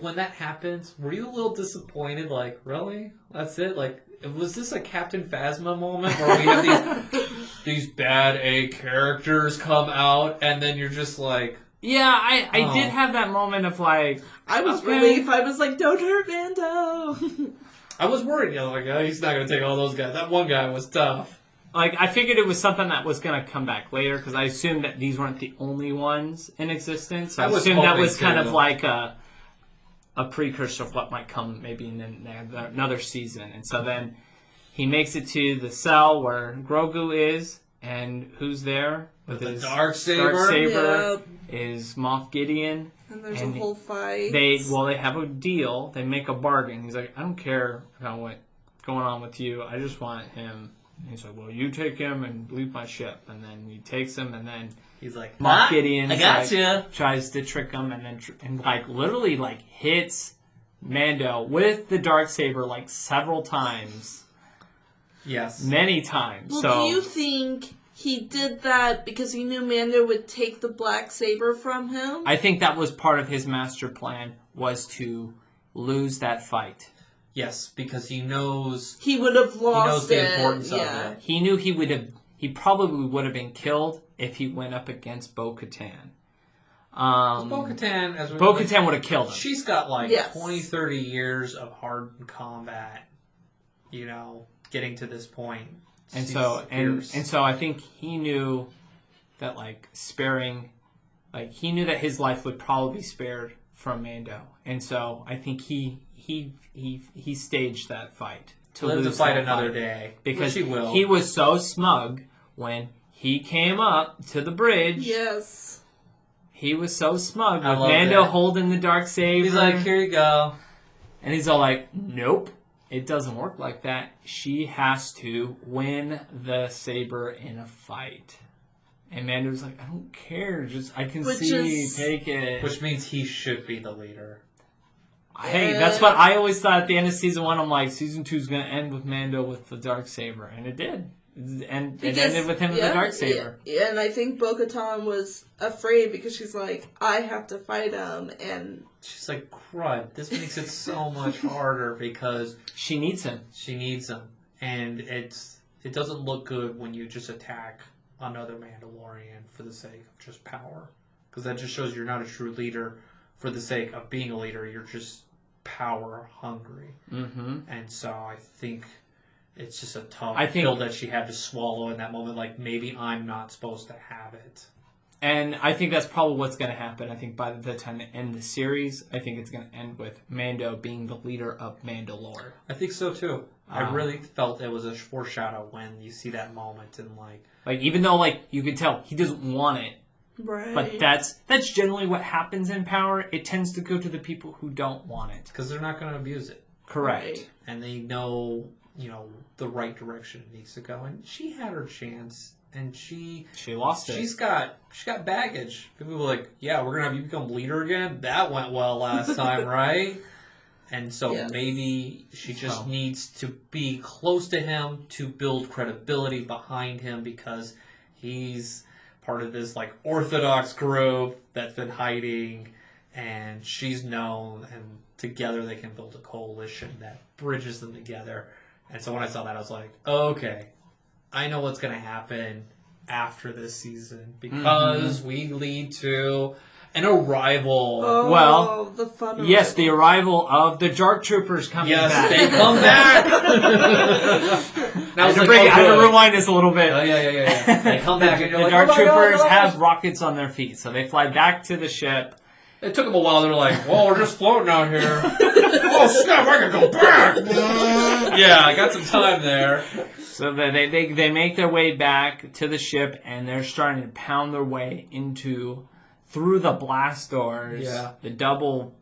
S3: when that happens? Were you a little disappointed? Like, really? That's it? Like, was this a Captain Phasma moment where we have these bad A characters come out, and then you're just like,
S4: Yeah, I did have that moment of like,
S2: I was
S4: okay.
S2: relieved. I was like, don't hurt Mando.
S3: I was worried. You know, like, oh, he's not gonna take all those guys. That one guy was tough.
S4: Like, I figured it was something that was going to come back later, because I assumed that these weren't the only ones in existence. I
S3: was
S4: assumed that
S3: hoping
S4: was kind
S3: so.
S4: of like a precursor of what might come maybe in another season. And so then he makes it to the cell where Grogu is, and who's there?
S3: With the
S4: his
S3: Darksaber?
S4: Darksaber
S2: Yep.
S4: is Moff Gideon.
S2: And there's
S4: And
S2: a whole fight.
S4: They have a deal. They make a bargain. He's like, I don't care about what's going on with you. I just want him. And he's like, well, you take him and leave my ship. And then he takes him, and then
S3: He's like,
S4: Moff Gideon
S3: I gotcha.
S4: tries to trick him, and then and like literally like hits Mando with the Darksaber like several times,
S3: Yes.
S4: many times.
S2: Well,
S4: so
S2: do you think he did that because he knew Mando would take the black saber from him?
S4: I think that was part of his master plan, was to lose that fight.
S3: Yes, because he knows.
S2: He would have lost
S3: the
S2: it.
S3: importance of
S2: yeah.
S3: it.
S4: He knew he probably would have been killed if he went up against Bo-Katan.
S3: Bo-Katan, as we
S4: Bo-Katan would have killed him.
S3: she's got like
S2: Yes.
S3: 20, 30 years of hard combat, you know, getting to this point.
S4: And
S3: She's
S4: so
S3: fierce.
S4: and so I think he knew that like sparing, like he knew that his life would probably be spared from Mando, and so I think he staged that fight to
S3: live to
S4: lose
S3: fight
S4: that
S3: another
S4: fight.
S3: day.
S4: Because
S3: Which he will.
S4: he was so smug when he came up to the bridge.
S2: Yes.
S4: He was so smug
S3: I
S4: with
S3: love
S4: Mando
S3: that.
S4: holding the Darksaber.
S3: He's like, here you go.
S4: And he's all like, nope, it doesn't work like that. She has to win the saber in a fight. And Mando's like, I don't care. Just I can
S2: Which
S4: see.
S2: is-
S4: Take it.
S3: Which means he should be the leader.
S4: Hey, that's what I always thought at the end of season 1. I'm like, season 2 is going to end with Mando with the Darksaber. And it did. And it ended with him with the Darksaber.
S2: Yeah, and I think Bo-Katan was afraid because she's like, I have to fight him, and
S3: She's like, crud. This makes it so much harder because
S4: She needs him.
S3: she needs him. And it doesn't look good when you just attack another Mandalorian for the sake of just power. Because that just shows you're not a true leader for the sake of being a leader. You're just power hungry.
S4: Mm-hmm.
S3: And so I think it's just a tough
S4: I think-
S3: pill that she had to swallow in that moment. Like, maybe I'm not supposed to have it.
S4: And I think that's probably what's going to happen. I think by the time they end the series, I think it's going to end with Mando being the leader of Mandalore.
S3: I think so too. I really felt it was a foreshadow when you see that moment and
S4: Like, even though, like, you could tell he doesn't want it,
S2: right.
S4: but that's generally what happens in power. It tends to go to the people who don't want it.
S3: because they're not going to abuse it.
S4: Correct.
S2: Right.
S3: And they know, you know, the right direction it needs to go. And she had her chance, and
S4: She lost it.
S3: she's got baggage. People were like, yeah, we're gonna have you become leader again. That went well last time, right? And so
S2: Yes.
S3: maybe she just
S4: So-
S3: needs to be close to him to build credibility behind him because he's part of this like orthodox group that's been hiding, and she's known, and together they can build a coalition that bridges them together. And so when I saw that, I was like, okay, I know what's going to happen after this season because we lead to an arrival.
S2: Oh,
S4: Well,
S2: the fun of
S4: Yes,
S2: it.
S4: the arrival of the Dark Troopers coming
S3: Yes,
S4: back.
S3: they come back. I was like,
S4: I had to
S3: good.
S4: rewind this a little bit.
S3: Oh, yeah. They come back and you're
S4: The
S3: like,
S4: Dark
S3: oh my God,
S4: Troopers
S3: no.
S4: have rockets on their feet, so they fly back to the ship.
S3: It took them a while. They're like, well, we're just floating out here. Oh, snap, I can go back. Yeah, I got some time there.
S4: So they make their way back to the ship, and they're starting to pound their way through the blast doors,
S3: Yeah.
S4: the double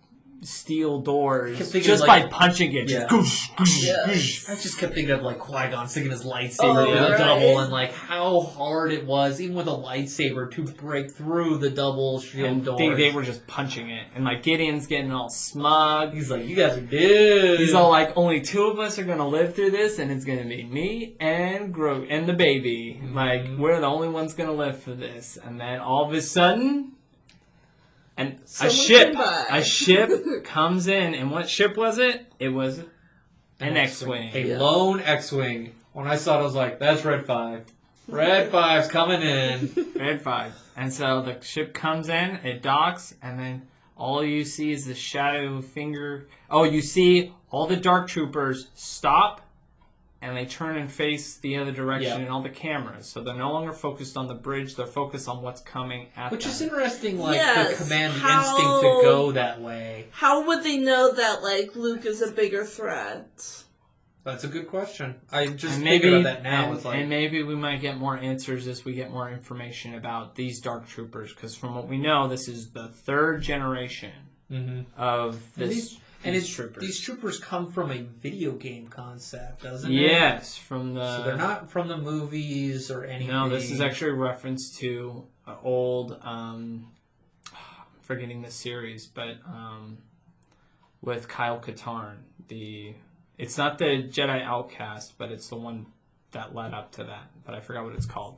S4: steel doors,
S3: Kept thinking,
S4: just
S3: like-
S4: by punching it.
S3: Yeah.
S4: Just goosh, goosh,
S2: Yeah.
S4: goosh.
S3: I just kept thinking of like Qui-Gon sticking his lightsaber
S2: Oh,
S3: through the
S2: right.
S3: double, and like how hard it was, even with a lightsaber, to break through the double shield
S4: And
S3: doors.
S4: they were just punching it, and like Gideon's getting all smug.
S3: He's like, you guys are dudes.
S4: He's all like, only two of us are gonna live through this, and it's gonna be me and Grogu and the baby. Like, we're the only ones gonna live for this. And then all of a sudden, and
S2: Someone
S4: a ship comes in, and what ship was it? It was an X-wing.
S3: A
S2: Yeah.
S3: lone X-wing. When I saw it, I was like, that's Red 5. Red 5's coming in.
S4: Red 5. And so the ship comes in, it docks, and then all you see is the shadow finger. Oh, you see all the Dark Troopers stop, and they turn and face the other direction
S3: Yeah.
S4: in all the cameras. So they're no longer focused on the bridge, they're focused on what's coming at
S3: Which
S4: them.
S3: is interesting, like,
S2: Yes,
S3: the command
S2: how-
S3: instinct to go that way.
S2: How would they know that, like, Luke is a bigger threat?
S3: That's a good question. I just
S4: And
S3: thinking about that now.
S4: and,
S3: It's like,
S4: and maybe we might get more answers as we get more information about these Dark Troopers, because from what we know, this is the third generation
S3: Mhm.
S4: of
S3: And
S4: this.
S3: these
S4: troopers.
S3: These troopers come from a video game concept, doesn't it?
S4: Yes, from the.
S3: So they're not from the movies or anything.
S4: No, this is actually a reference to an old. I'm forgetting the series, but with Kyle Katarn. It's not the Jedi Outcast, but it's the one that led up to that. But I forgot what it's called.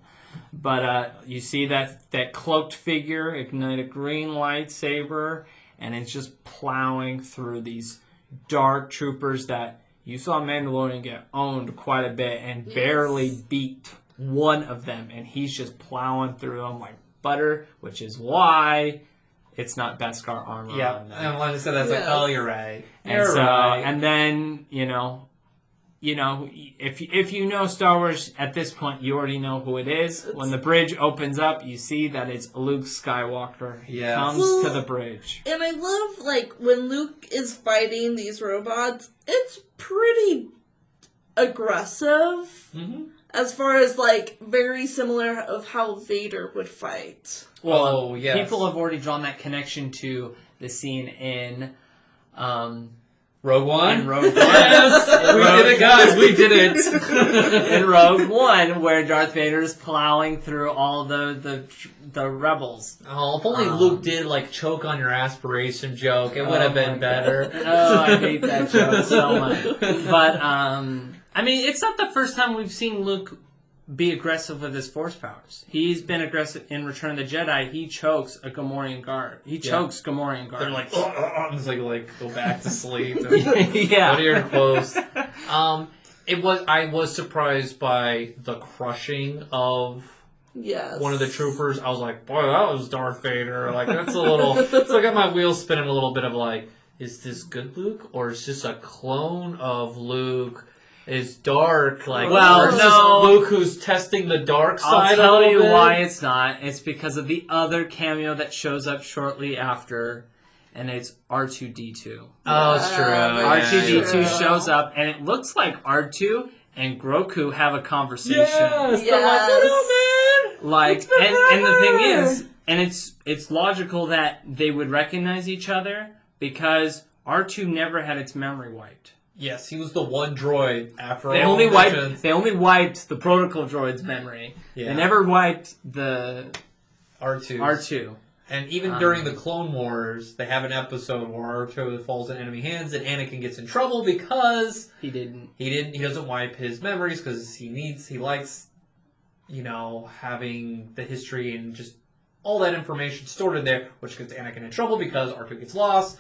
S4: But you see that cloaked figure ignite a green lightsaber, and it's just plowing through these dark troopers that you saw Mandalorian get owned quite a bit and barely beat one of them, and he's just plowing through them like butter, which is why it's not Beskar armor
S3: Yeah,
S4: on them.
S3: and when I said that, I was like,
S2: Yes.
S3: oh, you're right.
S4: And
S3: You're
S4: so,
S3: right.
S4: and then if you know Star Wars at this point, you already know who it is. When the bridge opens up, you see that it's Luke Skywalker. He
S3: Yes.
S4: comes to the bridge.
S2: And I love, like, when Luke is fighting these robots, it's pretty aggressive.
S3: Mhm.
S2: As far as, like, very similar of how Vader would fight.
S3: Well, yes.
S4: People have already drawn that connection to the scene in
S3: Rogue One?
S4: in Rogue One.
S3: Yes! We did it, guys. We did it.
S4: in Rogue One, where Darth Vader is plowing through all the rebels.
S3: Oh, if only Luke did, like, choke on your aspiration joke, it would have been better.
S4: Oh, I hate that joke so much. But I mean, it's not the first time we've seen Luke be aggressive with his force powers. He's been aggressive in Return of the Jedi. He chokes a Gamorrean guard. He chokes Gamorrean guards.
S3: They're like, it's like, go back to sleep.
S4: yeah.
S3: Go to your post. I was surprised by the crushing of
S2: Yes.
S3: one of the troopers. I was like, boy, that was Darth Vader. Like, that's a little, it's like got my wheels spinning a little bit of like, is this good Luke? Or is this a clone of Luke? Is dark, like,
S4: Well,
S3: versus
S4: no.
S3: Luke who's testing the dark side
S4: I'll tell
S3: a little
S4: you
S3: bit?
S4: why it's not. It's because of the other cameo that shows up shortly after, and it's R2-D2.
S3: Oh, it's true.
S4: R2-D2
S2: true.
S4: shows up, and it looks like R2 and Grogu have a conversation.
S3: Yes, they're like, what up, man?
S4: Like,
S3: What's been
S4: and the thing
S3: happening?
S4: is, and it's logical that they would recognize each other because R2 never had its memory wiped.
S3: Yes, he was the one droid after
S4: They
S3: all
S4: only
S3: missions.
S4: wiped the protocol droid's memory.
S3: Yeah.
S4: They never wiped the
S3: R2.
S4: R2.
S3: And even during the Clone Wars, they have an episode where R2 falls in enemy hands and Anakin gets in trouble because
S4: He didn't.
S3: he doesn't wipe his memories because he likes, having the history and just all that information stored in there, which gets Anakin in trouble because R2 gets lost.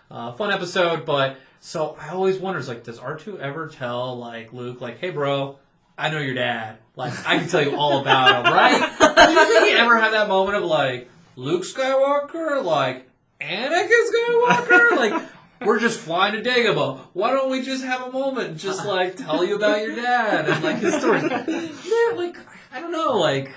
S3: Fun episode, but so I always wonder, like, does R2 ever tell, like, Luke, like, hey, bro, I know your dad. Like, I can tell you all about him, right? Do you think he ever had that moment of, like, Luke Skywalker, like, Anakin Skywalker? Like, we're just flying to Dagobah. Why don't we just have a moment and just, like, tell you about your dad and, like, his story? Yeah, like, I don't know, like...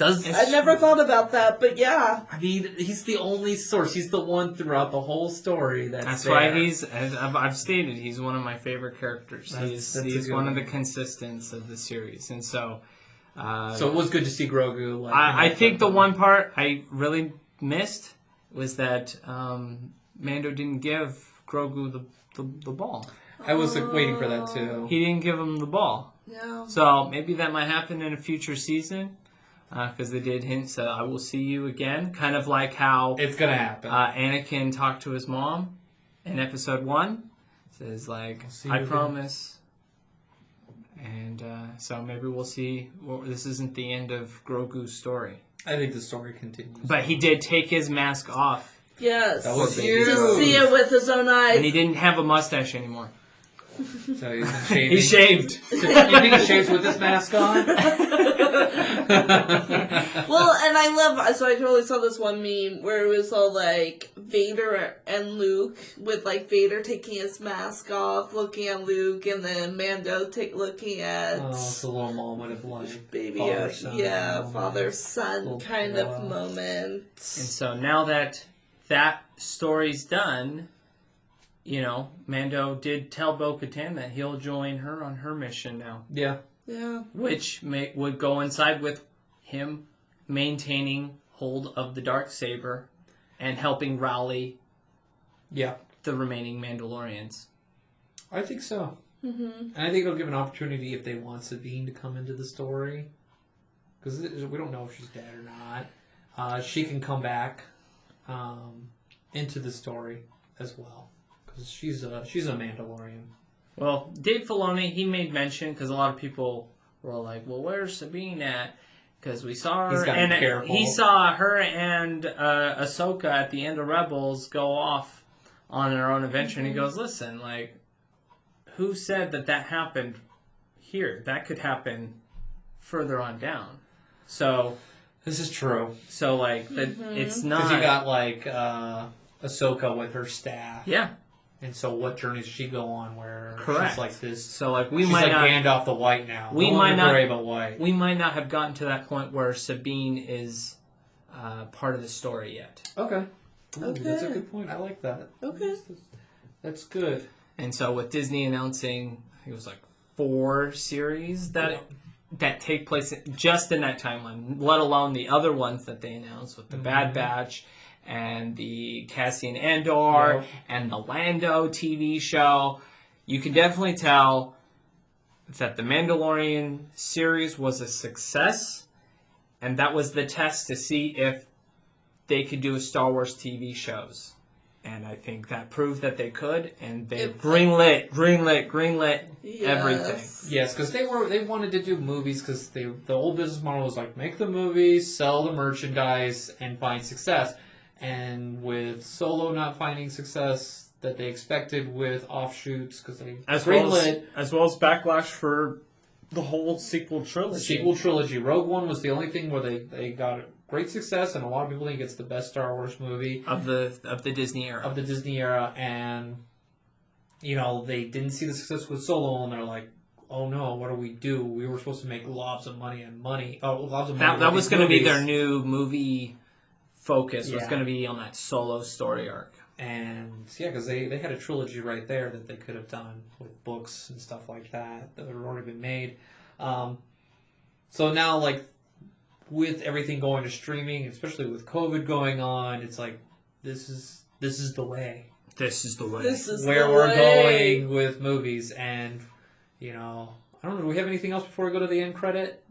S2: I never thought about that, but yeah.
S3: I mean, he's the only source. He's the one throughout the whole story that's there.
S4: why he's, as I've stated, he's one of my favorite characters. He's one of the consistents of the series. And so...
S3: so it was good to see Grogu. Like,
S4: I think the one part I really missed was that Mando didn't give Grogu the ball.
S3: I was waiting for that, too.
S4: He didn't give him the ball.
S2: Yeah.
S4: So maybe that might happen in a future season. Because they did hint, I will see you again. Kind of like how...
S3: It's going to happen.
S4: Anakin talked to his mom in episode 1. Says, like, I promise. And so maybe we'll see... Well, this isn't the end of Grogu's story.
S3: I think the story continues.
S4: But he did take his mask off.
S2: Yes.
S3: That was
S2: huge. To see it with his own eyes.
S4: And he didn't have a mustache anymore.
S3: So he's been shaving.
S4: He shaved.
S3: You think he shaves with this mask on?
S2: Well, and I love, so I totally saw this one meme where it was all like Vader and Luke, with like Vader taking his mask off, looking at Luke, and then Mando looking at...
S3: Oh, it's a little moment of like
S2: baby,
S3: father-son
S2: father-son kind of moment.
S4: And so now that story's done... You know, Mando did tell Bo-Katan that he'll join her on her mission now.
S3: Yeah.
S2: Yeah.
S4: Which would coincide with him maintaining hold of the Darksaber and helping rally the remaining Mandalorians.
S3: I think so.
S2: Mm-hmm.
S3: And I think it'll give an opportunity if they want Sabine to come into the story. Because we don't know if she's dead or not. She can come back into the story as well. Because she's a Mandalorian.
S4: Well, Dave Filoni, he made mention, because a lot of people were like, well, where's Sabine at? Because we saw her, and he saw her and Ahsoka at the end of Rebels go off on their own adventure, and he goes, listen, like, who said that happened here? That could happen further on down. So...
S3: This is true.
S4: So, like, it's not...
S3: Because you got, like, Ahsoka with her staff.
S4: Yeah.
S3: And so what journey does she go on where
S4: Correct.
S3: she's like this?
S4: So, like, she's
S3: like Gandalf the White now.
S4: We might not
S3: worry about White.
S4: We might not have gotten to that point where Sabine is part of the story yet.
S3: Okay. Ooh,
S2: Okay.
S3: That's a good point. I like that.
S2: Okay.
S3: That's good.
S4: And so with Disney announcing, I think it was like 4 series that take place just in that timeline, let alone the other ones that they announced with the Bad Batch and the Cassian Andor and the Lando TV show, you can definitely tell that the Mandalorian series was a success, and that was the test to see if they could do a Star Wars TV shows. And I think that proved that they could, and they greenlit everything.
S3: Yes, because they wanted to do movies because the old business model was like make the movies, sell the merchandise, and find success. And with Solo not finding success that they expected with offshoots because they
S4: as well as backlash for the whole sequel trilogy.
S3: Rogue One was the only thing where they got great success, and a lot of people think it's the best Star Wars movie
S4: of the Disney era.
S3: And you know they didn't see the success with Solo, and they're like, "Oh no, what do we do? We were supposed to make lots of money and money.
S4: That was going to be their new movie focus. Was going to be on that Solo story arc."
S3: And because they had a trilogy right there that they could have done with books and stuff like that had already been made. So now, like, with everything going to streaming, especially with COVID going on, it's like, this is the way.
S4: This is the way.
S2: This is
S3: where
S2: the
S3: we're
S2: way.
S3: going with movies. And, you know, I don't know, do we have anything else before we go to the end credit?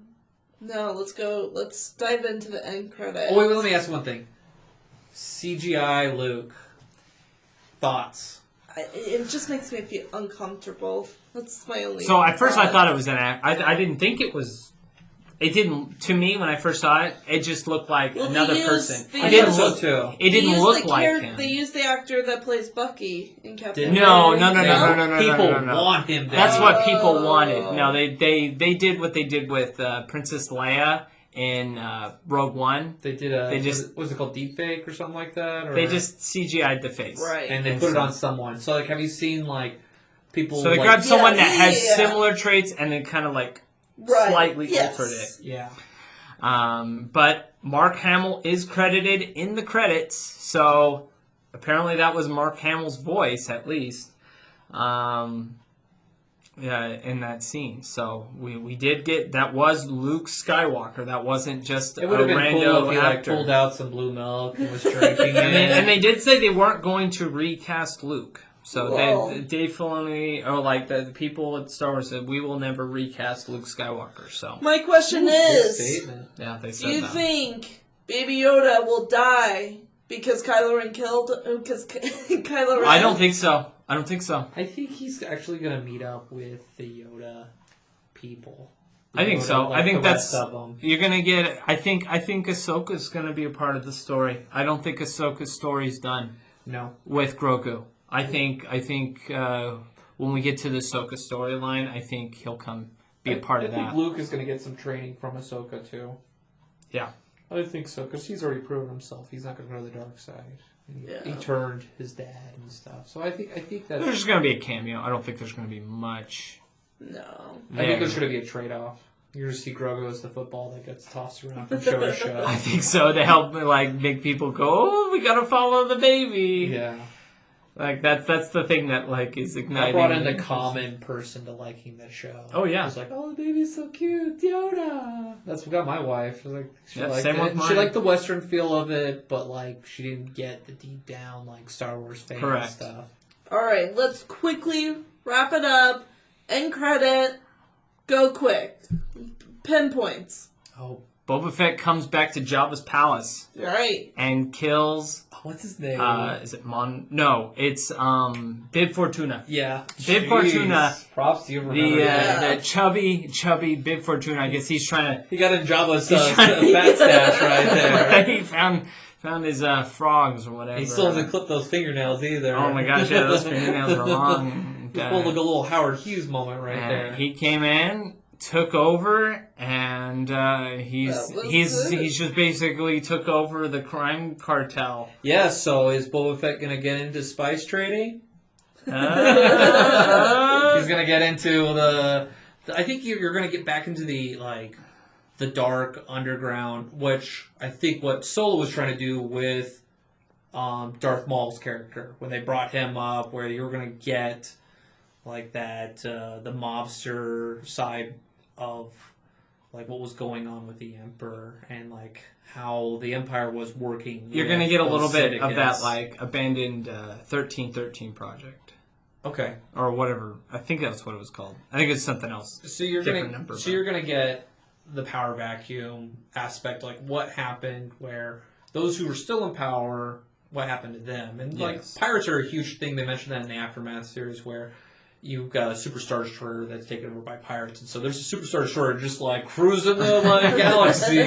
S2: No, let's go. Let's dive into the end credits.
S3: Oh, wait, let me ask one thing. CGI Luke. Thoughts?
S2: It just makes me feel uncomfortable. That's my only.
S4: So at first I thought it was an act. I didn't think it was. It didn't. To me, when I first saw it, it just looked like another person. It didn't look.
S3: Too.
S4: It didn't look like him.
S2: They used the actor that plays Bucky in Captain
S4: No.
S3: People want him.
S4: That's what people wanted. No, they did what they did with Princess Leia in Rogue One.
S3: They did was it called deepfake or something like that? Or?
S4: They just CGI'd the face.
S2: Right.
S3: And they put it on someone. So, like, have you seen, like, people...
S4: So they
S3: like,
S4: grabbed someone that has
S2: yeah.
S4: similar traits and then kind of, like,
S2: Right.
S4: slightly
S2: Yes.
S4: altered it.
S3: Yeah.
S4: But Mark Hamill is credited in the credits, so apparently that was Mark Hamill's voice, at least, in that scene. So we did get, that was Luke Skywalker. That wasn't just
S3: It would have been
S4: rando
S3: cool if he, like,
S4: actor.
S3: pulled out some blue milk and was drinking it.
S4: And they did say they weren't going to recast Luke. So
S2: Whoa.
S4: Dave Filoni, or like the people at Star Wars said, we will never recast Luke Skywalker. So
S2: My question is,
S3: Statement.
S4: yeah, they
S2: do
S4: said
S2: you
S4: that.
S2: think Baby Yoda will die because Kylo Ren killed? Because Kylo Ren.
S4: I don't think so. I don't think so.
S3: I think he's actually going to meet up with the Yoda people.
S4: I think so.
S3: Like
S4: I think
S3: the
S4: that's
S3: rest of them.
S4: you're gonna get. I think Ahsoka's gonna be a part of the story. I don't think Ahsoka's story's done
S3: No.
S4: with Grogu. I think when we get to the Ahsoka storyline, I think he'll come be a part of
S3: I think
S4: that.
S3: Luke is going to get some training from Ahsoka, too.
S4: Yeah.
S3: I think so, because he's already proven himself. He's not going to go to the dark side. He turned his dad and stuff. So I think that's...
S4: There's gonna be a cameo. I don't think there's gonna be much.
S2: No.
S3: I think there's going to be a trade-off. You're going to see Grogu as the football that gets tossed around from show to show.
S4: I think so, to help like make people go, oh, we gotta follow the baby.
S3: Yeah.
S4: Like that's the thing that like is
S3: I
S4: igniting.
S3: brought in the common person to liking the show.
S4: Oh, yeah.
S3: It's like, oh, the baby's so cute, Yoda. That's what got my wife. She
S4: Yeah,
S3: liked
S4: same
S3: it.
S4: with mine.
S3: She liked the Western feel of it, but like she didn't get the deep down like Star Wars fan
S4: Correct.
S3: stuff.
S2: All right, let's quickly wrap it up. End credit. Go quick. Pinpoints.
S3: Oh,
S4: Boba Fett comes back to Jabba's palace
S2: All right.
S4: and kills.
S3: what's his name?
S4: Is it No, it's Bib Fortuna.
S3: yeah,
S4: Bib Fortuna.
S3: Props to you. For
S4: The
S3: remembering that.
S4: the chubby Bib Fortuna. I guess he's trying
S3: He got in Jabba's
S4: He's trying-
S3: fat stash right
S4: to.
S3: there.
S4: He found his frogs or whatever.
S3: He still hasn't clipped those fingernails either.
S4: Oh my gosh, yeah, those fingernails are long.
S3: He pulled like a little Howard Hughes moment right
S4: And
S3: there.
S4: he came in, took over, and he's
S2: That was
S4: he's
S2: good.
S4: he's just basically took over the crime cartel.
S3: Yeah, so is Boba Fett gonna get into spice trading?
S4: Uh,
S3: He's gonna get into the. I think you're gonna get back into the the dark underground, which I think what Solo was trying to do with Darth Maul's character when they brought him up, where you were gonna get like that the mobster side of like what was going on with the Emperor and like how the Empire was working.
S4: You're
S3: with
S4: gonna get a
S3: those
S4: little bit of that
S3: syndicates.
S4: like abandoned 1313 project
S3: Okay.
S4: or whatever. I think that's what it was called. I think it's something else.
S3: So you're
S4: Different
S3: gonna
S4: number,
S3: so
S4: but-
S3: you're gonna get the power vacuum aspect, like what happened where those who were still in power, what happened to them, and like
S4: Yes.
S3: pirates are a huge thing. They mentioned that in the Aftermath series where you've got a Superstar Destroyer that's taken over by pirates, and so there's a Superstar Destroyer just like cruising the like, galaxy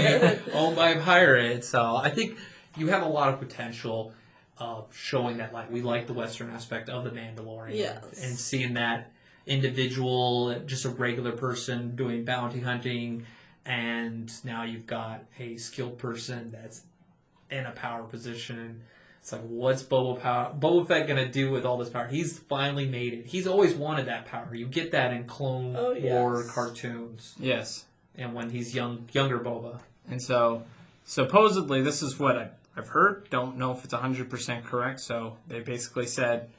S3: owned by pirates. So I think you have a lot of potential of showing that like we like the Western aspect of the Mandalorian,
S2: Yes.
S3: and seeing that individual, just a regular person doing bounty hunting, and now you've got a skilled person that's in a power position. It's like, what's Boba Fett gonna do with all this power? He's finally made it. He's always wanted that power. You get that in Clone
S2: Oh,
S3: War
S2: yes.
S3: cartoons,
S4: Yes.
S3: and when he's younger Boba.
S4: And so, supposedly, this is what I've heard. Don't know if it's 100% correct. So they basically said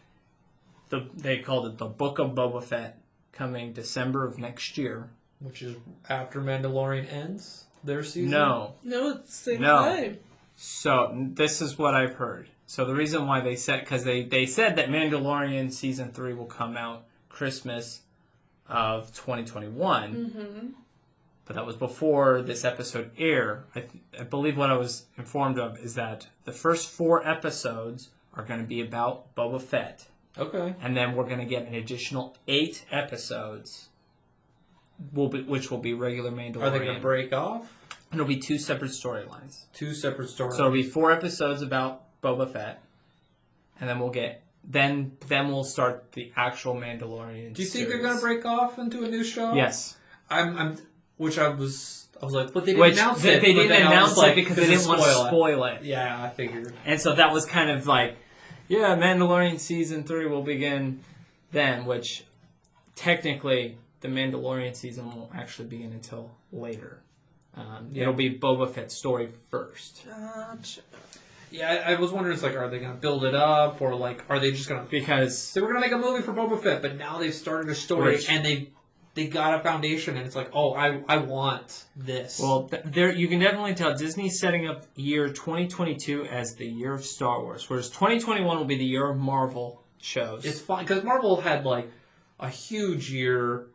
S4: they called it the Book of Boba Fett, coming December of next year.
S3: Which is after Mandalorian ends their season.
S4: No.
S2: No, it's the same
S4: No.
S2: time.
S4: So this is what I've heard. So the reason why they said, because they said that Mandalorian season 3 will come out Christmas of 2021.
S2: Mm-hmm.
S4: But that was before this episode aired. I believe what I was informed of is that the first 4 episodes are going to be about Boba Fett.
S3: Okay.
S4: And then we're going to get an additional 8 episodes, which will be regular Mandalorian.
S3: Are they going to break off?
S4: It'll be 2 separate storylines.
S3: 2 separate stories.
S4: So it'll be 4 episodes about Boba Fett. And then we'll get... Then we'll start the actual Mandalorian
S3: Do you think they're
S4: series.
S3: going to break off into a new show?
S4: Yes.
S3: I'm which I was like, but they didn't
S4: Which
S3: announce
S4: they
S3: it.
S4: didn't
S3: but then I was
S4: announce it
S3: like,
S4: because they
S3: this
S4: didn't
S3: is
S4: want to spoil it.
S3: Yeah, I figured.
S4: And so that was kind of like, yeah, Mandalorian Season 3 will begin then, which technically the Mandalorian season won't actually begin until later. It'll be Boba Fett's story first.
S2: Gotcha.
S3: Yeah, I was wondering, it's like, are they going to build it up, or like, are they just going to?
S4: Because
S3: They were going to make a movie for Boba Fett, but now they've started a story, and they got a foundation, and it's like, oh, I want this.
S4: well, there you can definitely tell Disney's setting up year 2022 as the year of Star Wars, whereas 2021 will be the year of Marvel shows.
S3: It's fun because Marvel had like a huge year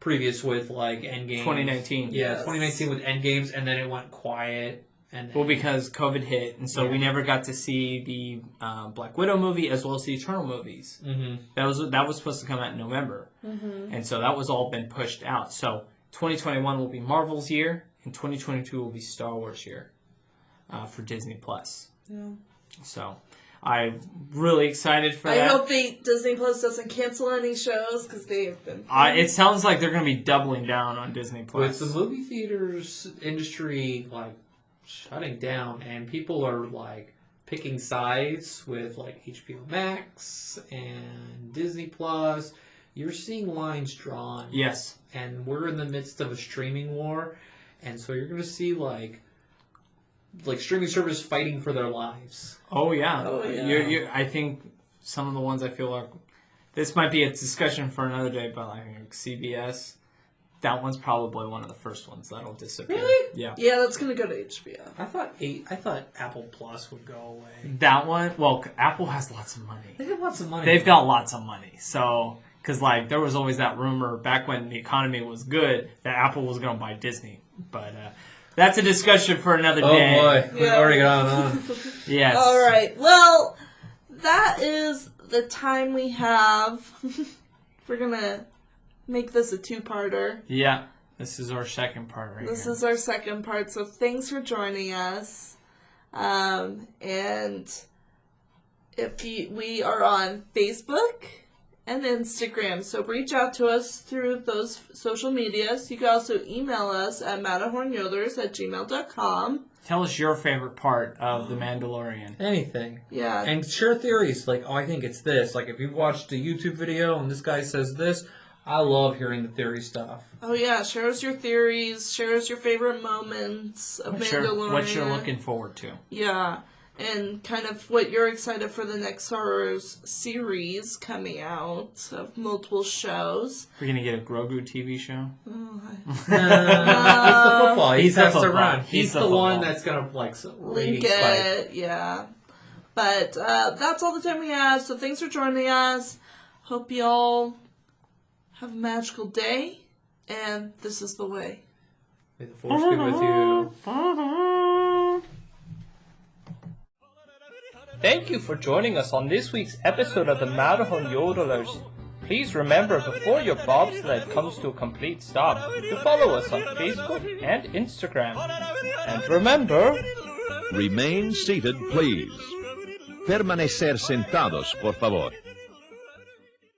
S3: previous with like Endgame.
S4: 2019.
S3: Yeah,
S2: Yes.
S3: 2019 with Endgames, and then it went quiet. And
S4: Well, because COVID hit, and so we never got to see the Black Widow movie as well as the Eternal movies.
S3: mm-hmm.
S4: That was supposed to come out in November, and so that was all been pushed out. So 2021 will be Marvel's year, and 2022 will be Star Wars year for Disney Plus.
S2: Yeah.
S4: So I'm really excited for
S2: I
S4: that.
S2: hope Disney Plus doesn't cancel any shows because they have been.
S4: It sounds like they're going to be doubling down on Disney Plus.
S3: With the movie theaters industry like shutting down, and people are like picking sides with like HBO Max and Disney Plus, you're seeing lines drawn.
S4: Yes.
S3: And we're in the midst of a streaming war, and so you're going to see like streaming service fighting for their lives.
S4: Oh yeah.
S2: Oh, yeah.
S4: I think some of the ones I feel like this might be a discussion for another day, but I think CBS. That one's probably one of the first ones that'll disappear.
S3: Really?
S4: Yeah.
S2: Yeah, that's gonna go to HBO.
S3: I thought Apple Plus would go away.
S4: That one, well, Apple has lots of money.
S3: They have lots of money.
S4: They've got lots of money. So, because like there was always that rumor back when the economy was good that Apple was going to buy Disney. But that's a discussion for another day.
S3: Oh boy, we've
S2: Yeah.
S3: already gone on.
S4: Yes.
S2: All right. Well, that is the time we have. We're gonna make this a two-parter.
S4: Yeah. This is our second part right
S2: This
S4: here.
S2: is our second part, so thanks for joining us. And we are on Facebook and Instagram, so reach out to us through those social medias. You can also email us at matterhornyoders@gmail.com.
S4: Tell us your favorite part of The Mandalorian.
S3: Anything.
S2: Yeah.
S3: And share theories. Like, oh, I think it's this. Like, if you watched a YouTube video and this guy says this, I love hearing the theory stuff.
S2: Oh yeah, share us your theories, share us your favorite moments of Mandalorian.
S4: What you're looking forward to.
S2: Yeah, and kind of what you're excited for the next Star Wars series coming out of multiple shows.
S4: We're going to get a Grogu TV show.
S3: He's the football. He
S4: He's the
S3: has to
S4: football.
S3: run.
S4: He's
S3: He's
S4: the
S3: the one
S4: football.
S3: that's going to, like,
S2: Link
S3: ratings spike.
S2: it, yeah. But that's all the time we have, so thanks for joining us. Hope y'all have a magical day, and this is the way.
S3: May the force be with you.
S1: Thank you for joining us on this week's episode of the Matterhorn Yodelers. Please remember, before your bobsled comes to a complete stop, to follow us on Facebook and Instagram. And remember,
S5: Remain seated, please. Permanecer sentados, por favor.